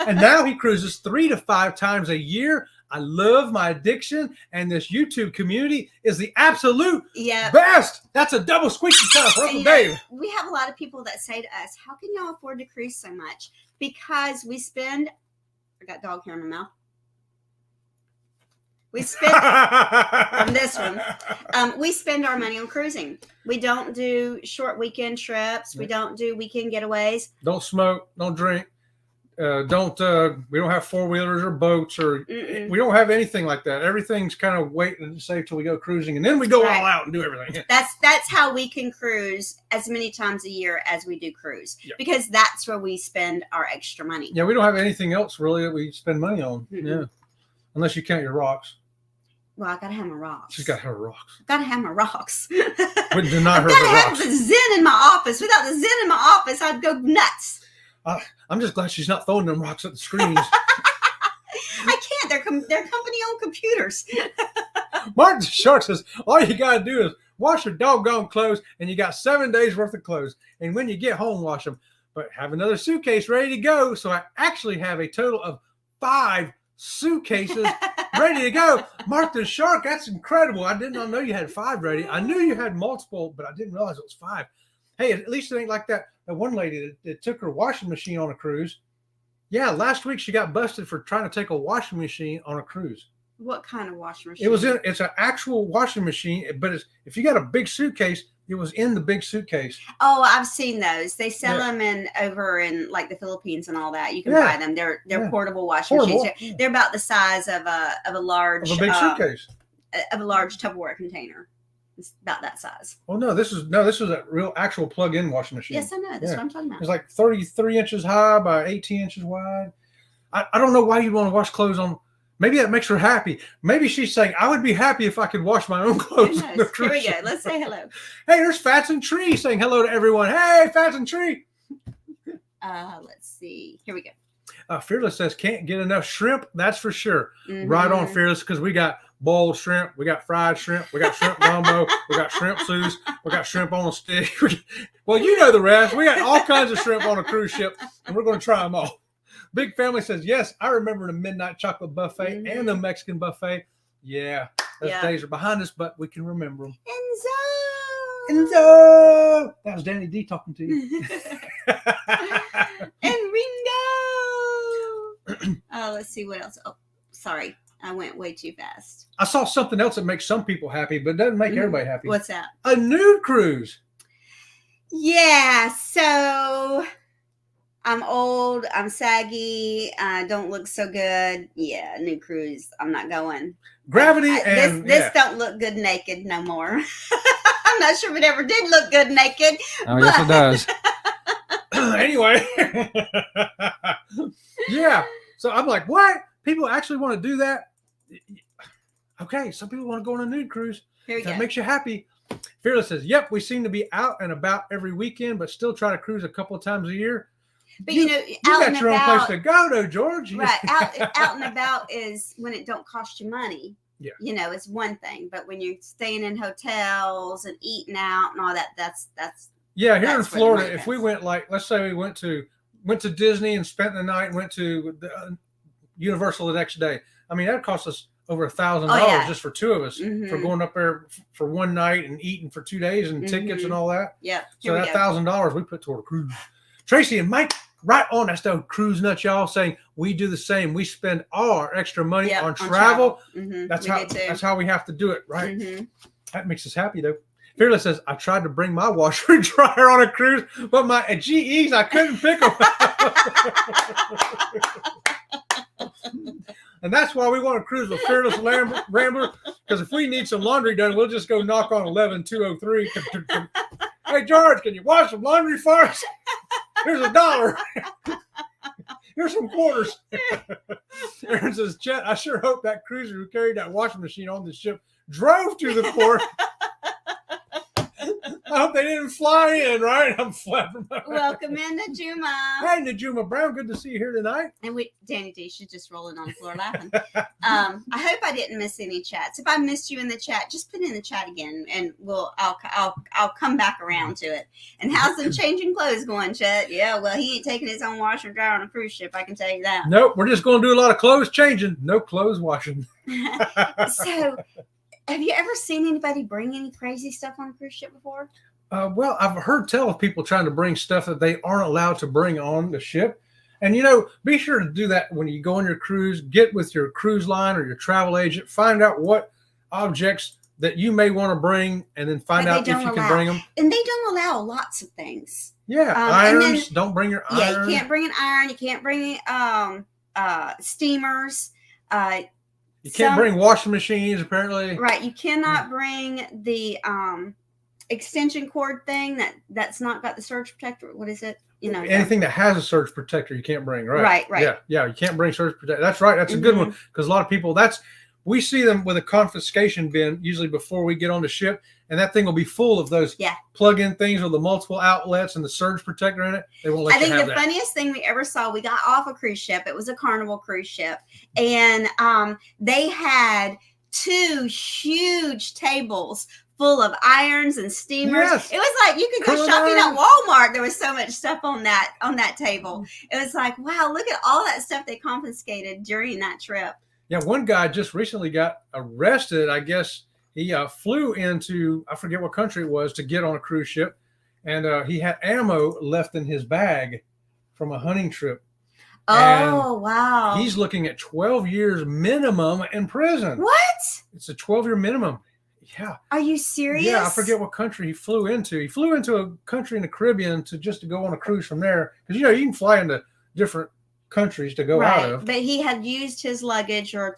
And now he cruises 3 to 5 times a year. I love my addiction, and this YouTube community is the absolute best. That's a double squeaky time for Uncle Dave. We have a lot of people that say to us, how can y'all afford to cruise so much? Because we spend, I got dog hair in my mouth. We spend from this one. We spend our money on cruising. We don't do short weekend trips. We don't do weekend getaways. Don't smoke. Don't drink. We don't have 4-wheelers or boats, or we don't have anything like that. Everything's kind of wait and save till we go cruising, and then we go all out and do everything. That's how we can cruise as many times a year as we do cruise, because that's where we spend our extra money. Yeah, we don't have anything else really that we spend money on. Yeah, unless you count your rocks. Well, I gotta have my rocks. She's got to have her rocks. Gotta have my rocks. But deny her gotta have rocks. the Zen in my office. Without the Zen in my office, I'd go nuts. I'm just glad she's not throwing them rocks at the screens. I can't. They're company-owned computers. Martin Shark says, all you got to do is wash your doggone clothes, and you got 7 days worth of clothes. And when you get home, wash them. But have another suitcase ready to go. So I actually have a total of 5 suitcases ready to go. Martin Shark, that's incredible. I did not know you had 5 ready. I knew you had multiple, but I didn't realize it was 5. Hey, at least it ain't like that one lady that took her washing machine on a cruise. Yeah, last week she got busted for trying to take a washing machine on a cruise. What kind of washing machine? It's an actual washing machine, but if you got a big suitcase, it was in the big suitcase. Oh, I've seen those. They sell them over in like the Philippines and all that. You can buy them. They're portable washing machines. They're about the size of a large big suitcase. Of a large Tupperware container. It's about that size. Oh no, this is a real actual plug-in washing machine. Yes, I know. That's what I'm talking about. It's like 33 inches high by 18 inches wide. I don't know why you'd want to wash clothes on. Maybe that makes her happy. Maybe she's saying, I would be happy if I could wash my own clothes. Here we go. Let's say hello. Hey, there's Fats and Tree saying hello to everyone. Hey, Fats and Tree. Let's see. Here we go. Fearless says, can't get enough shrimp. That's for sure. Right on, Fearless, because we got boiled shrimp. We got fried shrimp. We got shrimp gumbo. We got shrimp sauce. We got shrimp on a stick. Well, you know the rest. We got all kinds of shrimp on a cruise ship, and we're going to try them all. Big Family says, yes, I remember the midnight chocolate buffet and the Mexican buffet. Yeah, those days are behind us, but we can remember them. Enzo! That was Danny D talking to you. And Ringo! Let's see what else. Oh, sorry. I went way too fast. I saw something else that makes some people happy, but doesn't make everybody happy. What's that? A nude cruise. Yeah, so I'm old, I'm saggy, I don't look so good. Yeah, new cruise. I'm not going. Gravity this don't look good naked no more. I'm not sure if it ever did look good naked. Oh, yes, it does. Anyway. Yeah. So I'm like, what? People actually want to do that? Okay, some people want to go on a nude cruise. Here we go. That makes you happy. Fearless says, "Yep, we seem to be out and about every weekend, but still try to cruise a couple of times a year." But you out got and your own about, place to go, though, George. right? Out and about is when it don't cost you money. Yeah. It's one thing, but when you're staying in hotels and eating out and all that, that's Yeah, here in That's where the Florida, money if we goes. went, like, let's say we went to Disney and spent the night and went to the, Universal the next day. I mean, that cost us over $1,000 yeah. just for two of us for Mhm. going up there for one night and eating for 2 days and tickets and all that. Yeah. So that $1,000 we put toward a cruise. Tracy and Mike, right on. That's the cruise nuts, y'all, saying we do the same. We spend all our extra money on travel. That's how we have to do it, right? Mm-hmm. That makes us happy, though. Fearless says, I tried to bring my washer and dryer on a cruise, but my GEs, I couldn't pick them. And that's why we want to cruise with Fearless Rambler, because if we need some laundry done, we'll just go knock on 11203. Hey, George, can you wash some laundry for us? Here's $1. Here's some quarters. Aaron says, Chet, I sure hope that cruiser who carried that washing machine on the ship drove to the port. I hope they didn't fly in, right? I'm flapping my Welcome in, Najuma. Hey, Najuma Brown, good to see you here tonight. And Danny D, she's just rolling on the floor laughing. I hope I didn't miss any chats. If I missed you in the chat, just put it in the chat again, and I'll come back around to it. And how's the changing clothes going, Chet? Yeah, well, he ain't taking his own washer and dryer on a cruise ship. I can tell you that. Nope, we're just going to do a lot of clothes changing, no clothes washing. So, have you ever seen anybody bring any crazy stuff on a cruise ship before? Well, I've heard tell of people trying to bring stuff that they aren't allowed to bring on the ship. And, be sure to do that when you go on your cruise. Get with your cruise line or your travel agent. Find out what objects that you may want to bring, and then find out if you can bring them. And they don't allow lots of things. Yeah, irons. Don't bring your iron. Yeah, you can't bring an iron. You can't bring steamers. You can't bring washing machines, apparently. Right. You cannot bring the extension cord thing that's not got the surge protector. What is it? Anything that has a surge protector, you can't bring, right? Right. Yeah. You can't bring surge protector. That's right. That's a good one, because a lot of people, we see them with a confiscation bin usually before we get on the ship, and that thing will be full of those plug-in things with the multiple outlets and the surge protector in it. They won't let you have that. I think the funniest thing we ever saw, we got off a cruise ship. It was a Carnival cruise ship, and they had 2 huge tables full of irons and steamers. Yes. It was like you could go shopping at Walmart. There was so much stuff on that table. It was like, wow, look at all that stuff they confiscated during that trip. Yeah, one guy just recently got arrested. I guess he flew into, I forget what country it was, to get on a cruise ship. And he had ammo left in his bag from a hunting trip. Oh, wow. He's looking at 12 years minimum in prison. What? It's a 12-year minimum. Yeah. Are you serious? Yeah, I forget what country he flew into. He flew into a country in the Caribbean to go on a cruise from there. Because, you can fly into different countries to go out of. But he had used his luggage or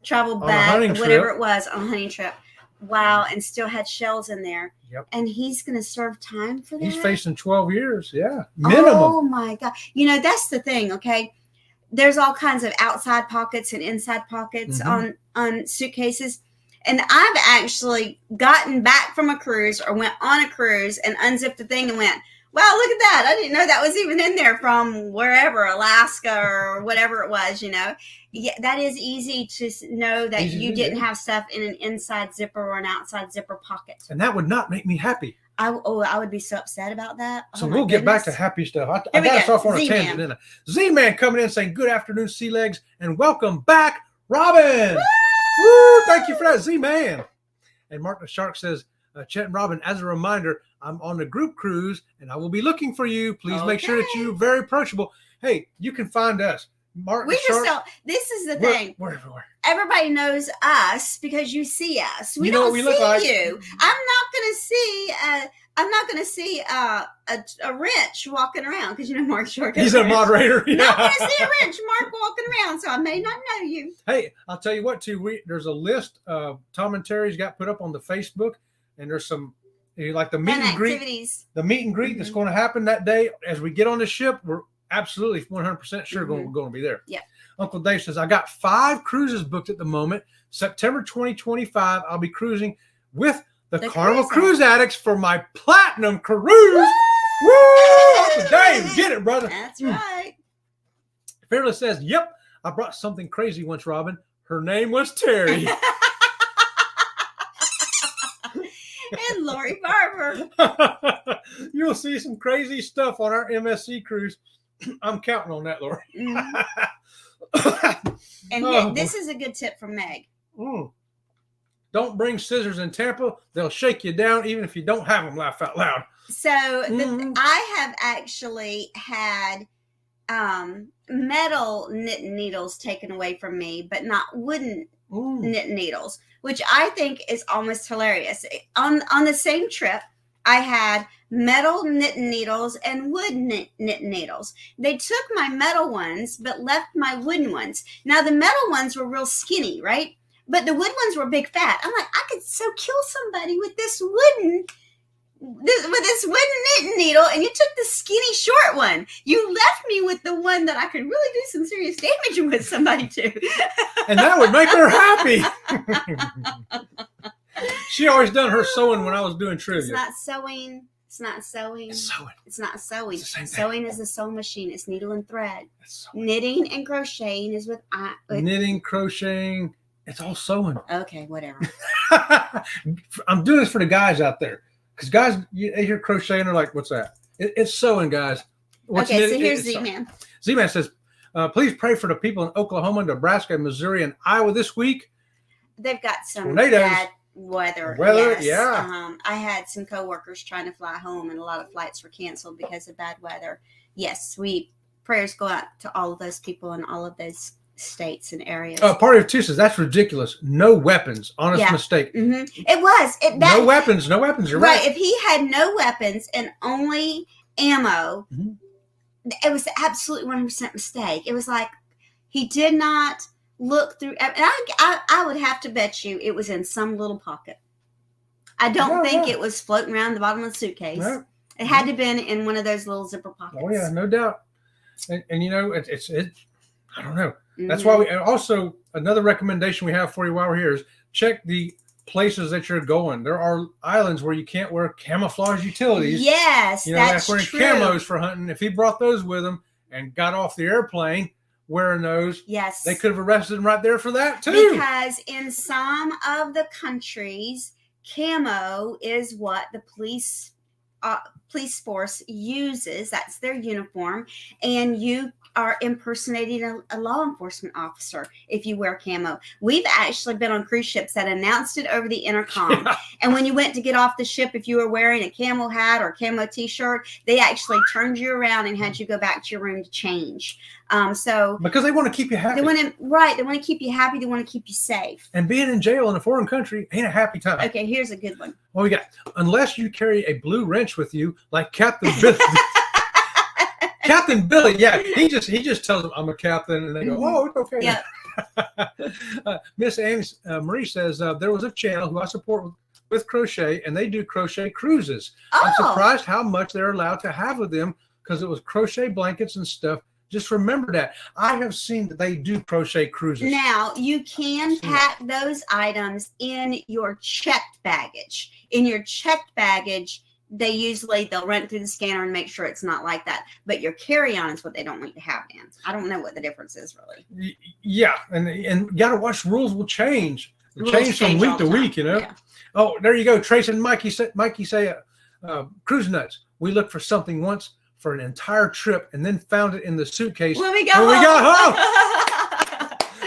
travel bag or whatever it was on a hunting trip. Wow, and still had shells in there. Yep. And he's going to serve time for that? He's facing 12 years, yeah. Minimum. Oh, my God. That's the thing, okay? There's all kinds of outside pockets and inside pockets on suitcases. And I've actually gotten back from a cruise or went on a cruise and unzipped the thing and went, wow, look at that. I didn't know that was even in there from wherever, Alaska or whatever it was, Yeah, that is easy to know that you didn't have stuff in an inside zipper or an outside zipper pocket. And that would not make me happy. I would be so upset about that. So we'll get back to happy stuff. I got us off on a tangent, didn't I? Z-Man coming in saying, good afternoon, Sea Legs, and welcome back, Robin. Woo! Thank you for that, Z-Man. And Mark the Shark says, Chet and Robin, as a reminder, I'm on a group cruise and I will be looking for you. Please make sure that you're very approachable. Hey, you can find us. Mark the Shark. This is the thing. We're everywhere. Everybody knows us because you see us. We don't see we look like. You. I'm not going to see a wrench walking around because Mark Short. He's a moderator. Yeah. Not going to see a wrench Mark walking around, so I may not know you. Hey, I'll tell you what, too. There's a list. Tom and Terry's got put up on the Facebook, and there's some like the meet and greet. The meet and greet that's going to happen that day as we get on the ship. We're absolutely 100% sure going to be there. Yeah. Uncle Dave says, I got 5 cruises booked at the moment. September 2025, I'll be cruising with The The Carnival Cruise Cruise Addicts for my platinum cruise. Woo! Dave, get it, brother. That's right. Fearless says, yep, I brought something crazy once, Robin. Her name was Terry. And Lori Barber. You'll see some crazy stuff on our MSC cruise. I'm counting on that, Lori. Mhm. And this is a good tip from Meg. Don't bring scissors in Tampa. They'll shake you down even if you don't have them. Laugh out loud. So I have actually had metal knitting needles taken away from me, but not wooden knitting needles, which I think is almost hilarious. On the same trip, I had metal knitting needles and wood knitting needles. They took my metal ones, but left my wooden ones. Now, the metal ones were real skinny, right? But the wood ones were big fat. I'm like, I could so kill somebody with this wooden knitting needle, and you took the skinny short one. You left me with the one that I could really do some serious damage with somebody too. And that would make her happy. She always done her sewing when I was doing trivia. It's not sewing. It's not sewing. It's sewing. It's not sewing. It's the same thing. Sewing is a sewing machine. It's needle and thread. Knitting and crocheting is with knitting, crocheting. It's all sewing. Okay, whatever. I'm doing this for the guys out there. Because guys, they hear crochet and they're like, what's that? It's sewing, guys. What's okay, knitting? so here's Z-Man. Z-Man says, please pray for the people in Oklahoma, Nebraska, Missouri, and Iowa this week. They've got some Tornadoes. bad weather. Yes. Yeah. I had some coworkers trying to fly home, and a lot of flights were canceled because of bad weather. Yes, prayers go out to all of those people in all of those states and areas. Party of Two says, that's ridiculous. No weapons. Honest mistake. Mm-hmm. It was. No weapons. No weapons. You're right. If he had no weapons and only ammo, it was absolutely 100% mistake. It was like he did not look through. And I would have to bet you it was in some little pocket. I don't think it was floating around the bottom of the suitcase. No. It had to have been in one of those little zipper pockets. Oh, yeah, no doubt. And you know, it's I don't know. That's why we also, another recommendation we have for you while we're here is check the places that you're going. There are islands where you can't wear camouflage utilities. Yes, you know, that's wearing camos for hunting. If he brought those with him and got off the airplane wearing those, yes, they could have arrested him right there for that too. Because in some of the countries, camo is what the police force uses. That's their uniform, and you are impersonating a law enforcement officer if you wear camo. We've actually been on cruise ships that announced it over the intercom. Yeah. And when you went to get off the ship, if you were wearing a camo hat or camo t-shirt, they actually turned you around and had you go back to your room to change. So because they want to keep you happy. They want to keep you happy. They want to keep you safe. And being in jail in a foreign country ain't a happy time. Okay, here's a good one. Well, we got, unless you carry a blue wrench with you, like Captain Billy. Captain Billy, yeah, he just tells them I'm a captain, and they go, "Oh, it's okay." Yeah. Miss Annie Marie says there was a channel who I support with crochet, and they do crochet cruises. Oh. I'm surprised how much they're allowed to have with them because it was crochet blankets and stuff. Just remember that. I have seen that they do crochet cruises. Now, you can pack those items in your checked baggage. In your checked baggage, they'll run it through the scanner and make sure it's not like that. But your carry-on is what they don't want you to have in. I don't know what the difference is really. Yeah, and you got to watch. Rules will change. Change from week to week, you know. Yeah. Oh, there you go. Trace and Mikey say, cruise nuts. We looked for something once for an entire trip and then found it in the suitcase when we got home.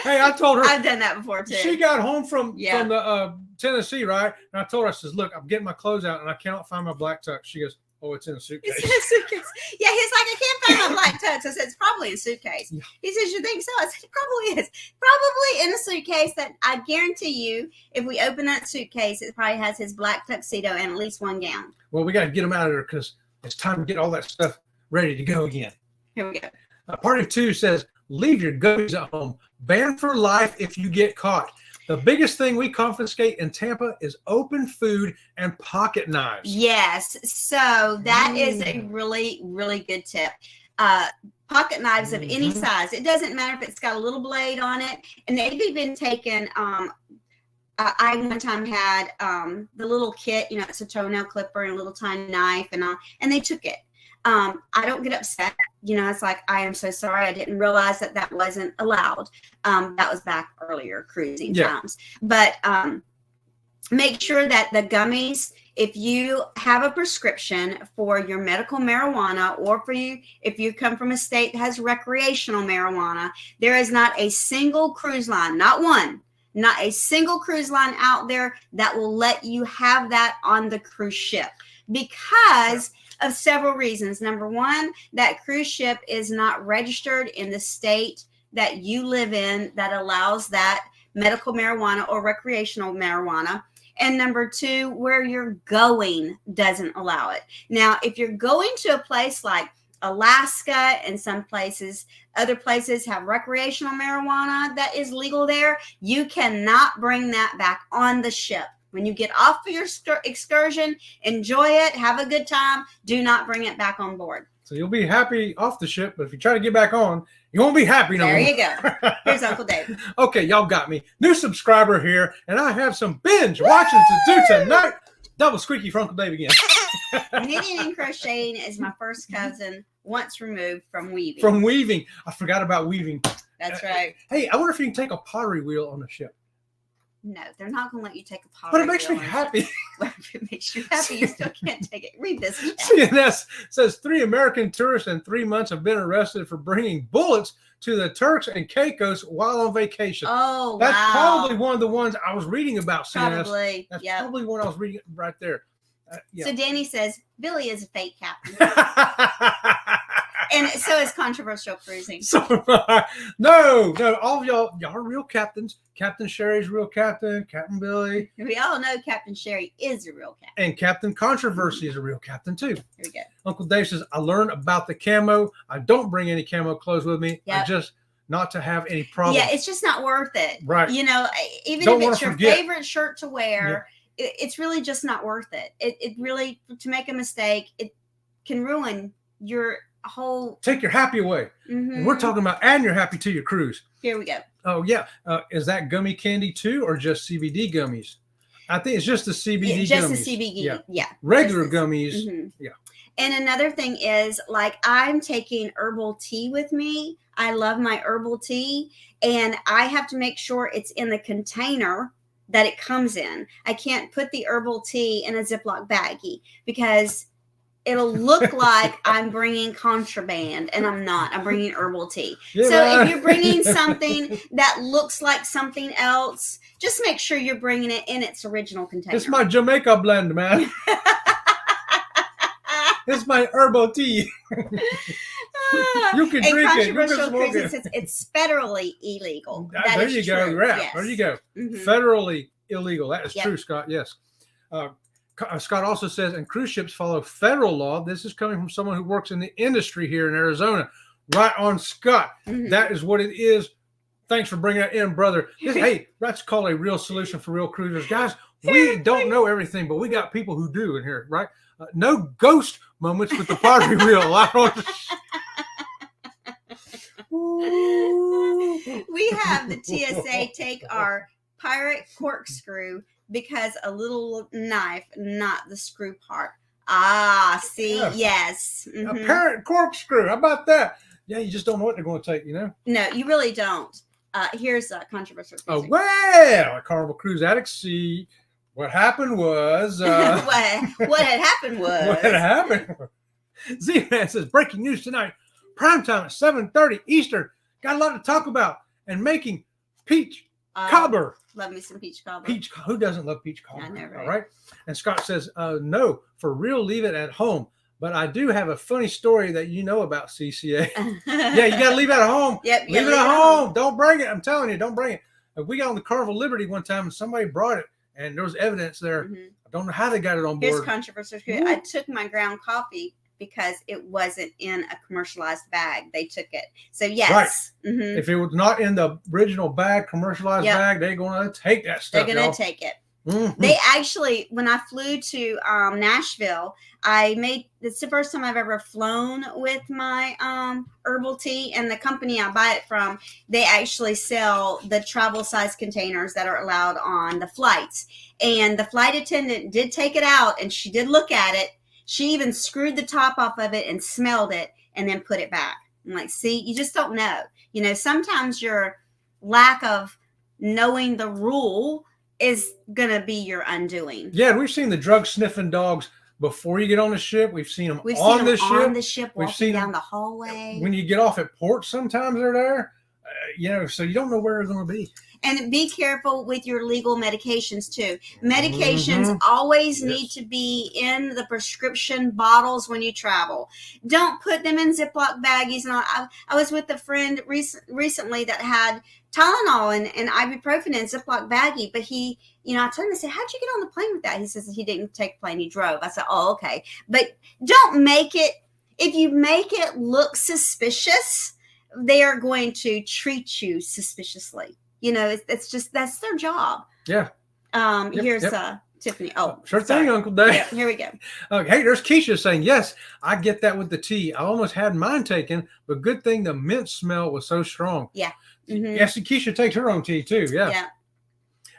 Hey, I told her. I've done that before too. She got home from the Tennessee, right? And I told her, I says, look, I'm getting my clothes out and I cannot find my black tux. She goes, oh, it's in a suitcase. It's in a suitcase. Yeah, he's like, I can't find my black tux. I said, it's probably in a suitcase. Yeah. He says, you think so? I said, it probably is. Probably in a suitcase that I guarantee you, if we open that suitcase, it probably has his black tuxedo and at least one gown. Well, we got to get him out of there because it's time to get all that stuff ready to go again. Here we go. Party of Two says, leave your goodies at home. Banned for life if you get caught. The biggest thing we confiscate in Tampa is open food and pocket knives. Yes. So that is a really, really good tip. Pocket knives of any size. It doesn't matter if it's got a little blade on it. And they've even taken I one time had the little kit, it's a toenail clipper and a little tiny knife, and they took it. I don't get upset. It's like, I am so sorry. I didn't realize that wasn't allowed. That was back earlier cruising times. But make sure that the gummies, if you have a prescription for your medical marijuana, or if you come from a state that has recreational marijuana, there is not a single cruise line, not a single cruise line out there that will let you have that on the cruise ship, because of several reasons. Number one, that cruise ship is not registered in the state that you live in that allows that medical marijuana or recreational marijuana. And number two, where you're going doesn't allow it. Now, if you're going to a place like Alaska and other places have recreational marijuana that is legal there, you cannot bring that back on the ship. When you get off of your excursion, enjoy it, have a good time. Do not bring it back on board. So you'll be happy off the ship, but if you try to get back on, you won't be happy no more. There you go. Here's Uncle Dave. Okay, y'all got me. New subscriber here, and I have some binge watching to do tonight. Double squeaky for Uncle Dave again. Knitting and crocheting is my first cousin, once removed from weaving. From weaving. I forgot about weaving. That's right. Hey, I wonder if you can take a pottery wheel on the ship. No, they're not going to let you take a pottery But it makes me wheel. happy. Well, if it makes you happy, you still can't take it. Read this. CNS says 3 American tourists in 3 months have been arrested for bringing bullets to the Turks and Caicos while on vacation. Oh, That's wow. probably one of the ones I was reading about, CNS. Probably. That's Yep. probably one I was reading right there. So Danny says, Billy is a fake captain. And so is controversial cruising. No, all of y'all are real captains. Captain Sherry's real captain, Captain Billy. We all know Captain Sherry is a real captain. And Captain Controversy is a real captain too. Here we go. Uncle Dave says, I learned about the camo. I don't bring any camo clothes with me. Yep. I just not to have any problem. Yeah, it's just not worth it. Right. Even Don't if it's wanna your forget. favorite shirt to wear, it's really just not worth it. It really, to make a mistake, it can ruin your whole. Take your happy away. And we're talking about adding your happy to your cruise. Here we go. Oh, yeah. Is that gummy candy too, or just CBD gummies? I think it's just the CBD gummies. Just the CBD. Yeah. Regular Just the- gummies. Mhm. Yeah. And another thing is, like, I'm taking herbal tea with me. I love my herbal tea, and I have to make sure it's in the container that it comes in. I can't put the herbal tea in a Ziploc baggie because it'll look like I'm bringing contraband, and I'm not. I'm bringing herbal tea. Yeah, So man. if you're bringing something that looks like something else, just make sure you're bringing it in its original container. It's my Jamaica blend, man. It's my herbal tea. You can And drink it. You can controversial smoke cruising it. says it's federally illegal. That There is you go. true. Right. Yes. There you go. Mhm. Federally illegal. That is Yep. true, Scott. Yes. Scott also says, and cruise ships follow federal law. This is coming from someone who works in the industry here in Arizona. Right on, Scott. Mhm. That is what it is. Thanks for bringing that in, brother. Hey, that's called a real solution for real cruisers. Guys, we don't know everything, but we got people who do in here, right? No ghost moments with the pottery wheel. We have the TSA take our pirate corkscrew because a little knife, not the screw part. Ah, see, Yeah. yes. A Mhm. parrot corkscrew. How about that? Yeah, you just don't know what they're going to take, you know? No, you really don't. Here's a controversial Oh, cruising. well, Carnival Cruise Addicts, see, what happened was... what had happened was. What happened? Z-Man says, breaking news tonight. Primetime at 7:30 Eastern. Got a lot to talk about. And making peach cobbler. Love me some peach cobbler. Peach, who doesn't love peach cobbler? I know, right? All right. And Scott says, no, for real, leave it at home. But I do have a funny story that you know about CCA. Yeah, you got to leave it at home. Yep, Leave it at home. Don't bring it. I'm telling you, don't bring it. We got on the Carnival Liberty one time and somebody brought it and there was evidence there. Mhm. I don't know how they got it on Here's board. controversial. Woo. I took my ground coffee because it wasn't in a commercialized bag. They took it. So yes. Mhm. If it was not in the original bag, commercialized Yep. bag, they're going to take that They're stuff. going y'all. to take it. Mhm. They actually, when I flew to Nashville, it's the first time I've ever flown with my herbal tea, and the company I buy it from, they actually sell the travel size containers that are allowed on the flights. And the flight attendant did take it out, and she did look at it. She even screwed the top off of it and smelled it and then put it back. I'm like, see, you just don't know. You know, sometimes your lack of knowing the rule is gonna be your undoing. Yeah, and we've seen the drug sniffing dogs before you get on the ship. We've seen them on the ship. We've walking down the hallway. When you get off at port, sometimes they're there. You know, so you don't know where they're going to be. And be careful with your legal medications too. Medications always need to be in the prescription bottles when you travel. Don't put them in Ziploc baggies. And I was with a friend recently that had Tylenol and ibuprofen in Ziploc baggie, but he, you know, I told him, I said, how'd you get on the plane with that? He says he didn't take the plane, he drove. I said, oh, okay. But don't make it, if you make it look suspicious, they are going to treat you suspiciously. You know, it's just, that's their job. Yeah. Here's Tiffany. Oh, sure thing, Uncle Dave. Yeah, here we go. Hey, there's Keisha saying, yes, I get that with the tea. I almost had mine taken, but good thing the mint smell was so strong. Yeah. Mm-hmm. Yes, Keisha takes her own tea too. Yeah. Yeah.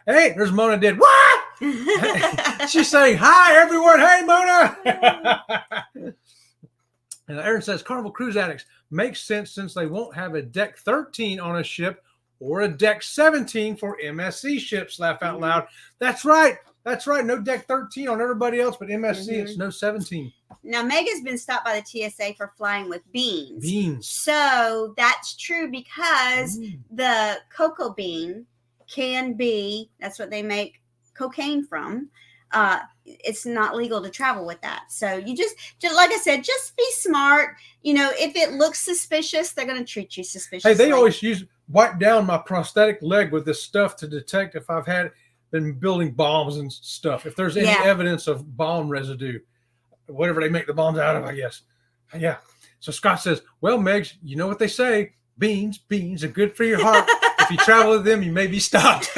Hey, there's Mona did. What? She's saying, hi, everyone. Hey, Mona. And Aaron says, Carnival Cruise Addicts makes sense since they won't have a deck 13 on a ship or a deck 17 for MSC ships. Laugh out loud. That's right. That's right. No deck 13 on everybody else, but MSC, it's no 17. Now, Mega's been stopped by the TSA for flying with beans. Beans. So that's true because the cocoa bean can be, that's what they make cocaine from. It's not legal to travel with that. So you just like I said, just be smart. You know, if it looks suspicious, they're going to treat you suspiciously. Hey, they always wipe down my prosthetic leg with this stuff to detect if I've been building bombs and stuff. If there's any evidence of bomb residue, whatever they make the bombs out of, I guess. Yeah. So Scott says, well, Megs, you know what they say, beans are good for your heart. If you travel with them, you may be stopped.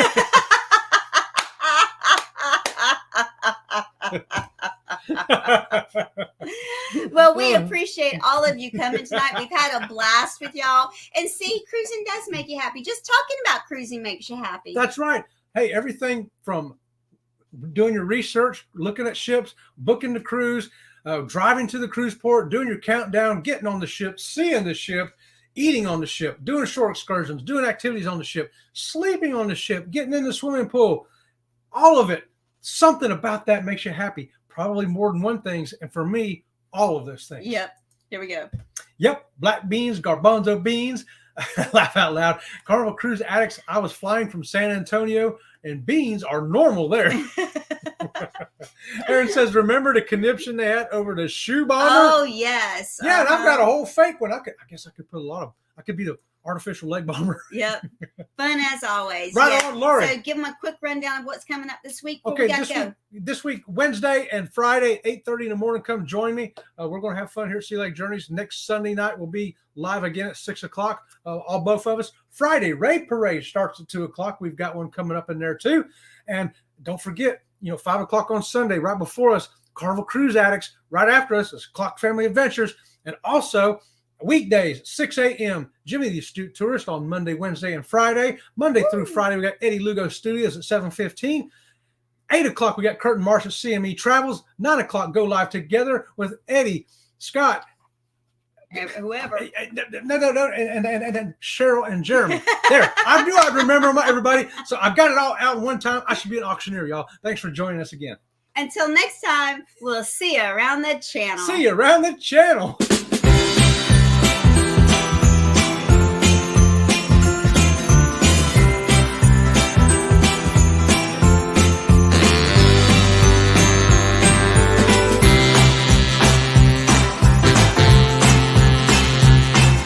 Well, we appreciate all of you coming tonight. We've had a blast with y'all. And see, cruising does make you happy. Just talking about cruising makes you happy. That's right. Hey, everything from doing your research, looking at ships, booking the cruise, driving to the cruise port, doing your countdown, getting on the ship, seeing the ship, eating on the ship, doing shore excursions, doing activities on the ship, sleeping on the ship, getting in the swimming pool, all of it. Something about that makes you happy. Probably more than one thing. And for me, all of those things. Yep. Here we go. Yep. Black beans, garbanzo beans. Laugh out loud. Carnival Cruise Addicts. I was flying from San Antonio, and beans are normal there. Aaron says, remember the conniption they had over the shoe bomber? Oh, yes. Yeah, and I've got a whole fake one. I guess I could put I could be the artificial leg bomber. Yep. Fun as always. Right on, Lori. So give them a quick rundown of what's coming up this week. Okay, this week, Wednesday and Friday, 8:30 in the morning, come join me. We're going to have fun here at Sea Lake Journeys. Next Sunday night, we'll be live again at 6 o'clock, both of us. Friday, Raid Parade starts at 2 o'clock. We've got one coming up in there too. And don't forget, 5 o'clock on Sunday, right before us, Carnival Cruise Addicts. Right after us is Clock Family Adventures. And also, weekdays, 6 a.m., Jimmy the Astute Tourist on Monday, Wednesday, and Friday. Monday through Friday, we got Eddie Lugo Studios at 7:15. 8 o'clock, we got Curtin Marsh at CME Travels. 9 o'clock, go live together with Eddie, Scott, whoever. No, and Cheryl and Jeremy. There, I knew I'd remember everybody. So I've got it all out in one time. I should be an auctioneer, y'all. Thanks for joining us again. Until next time, we'll see you around the channel. See you around the channel.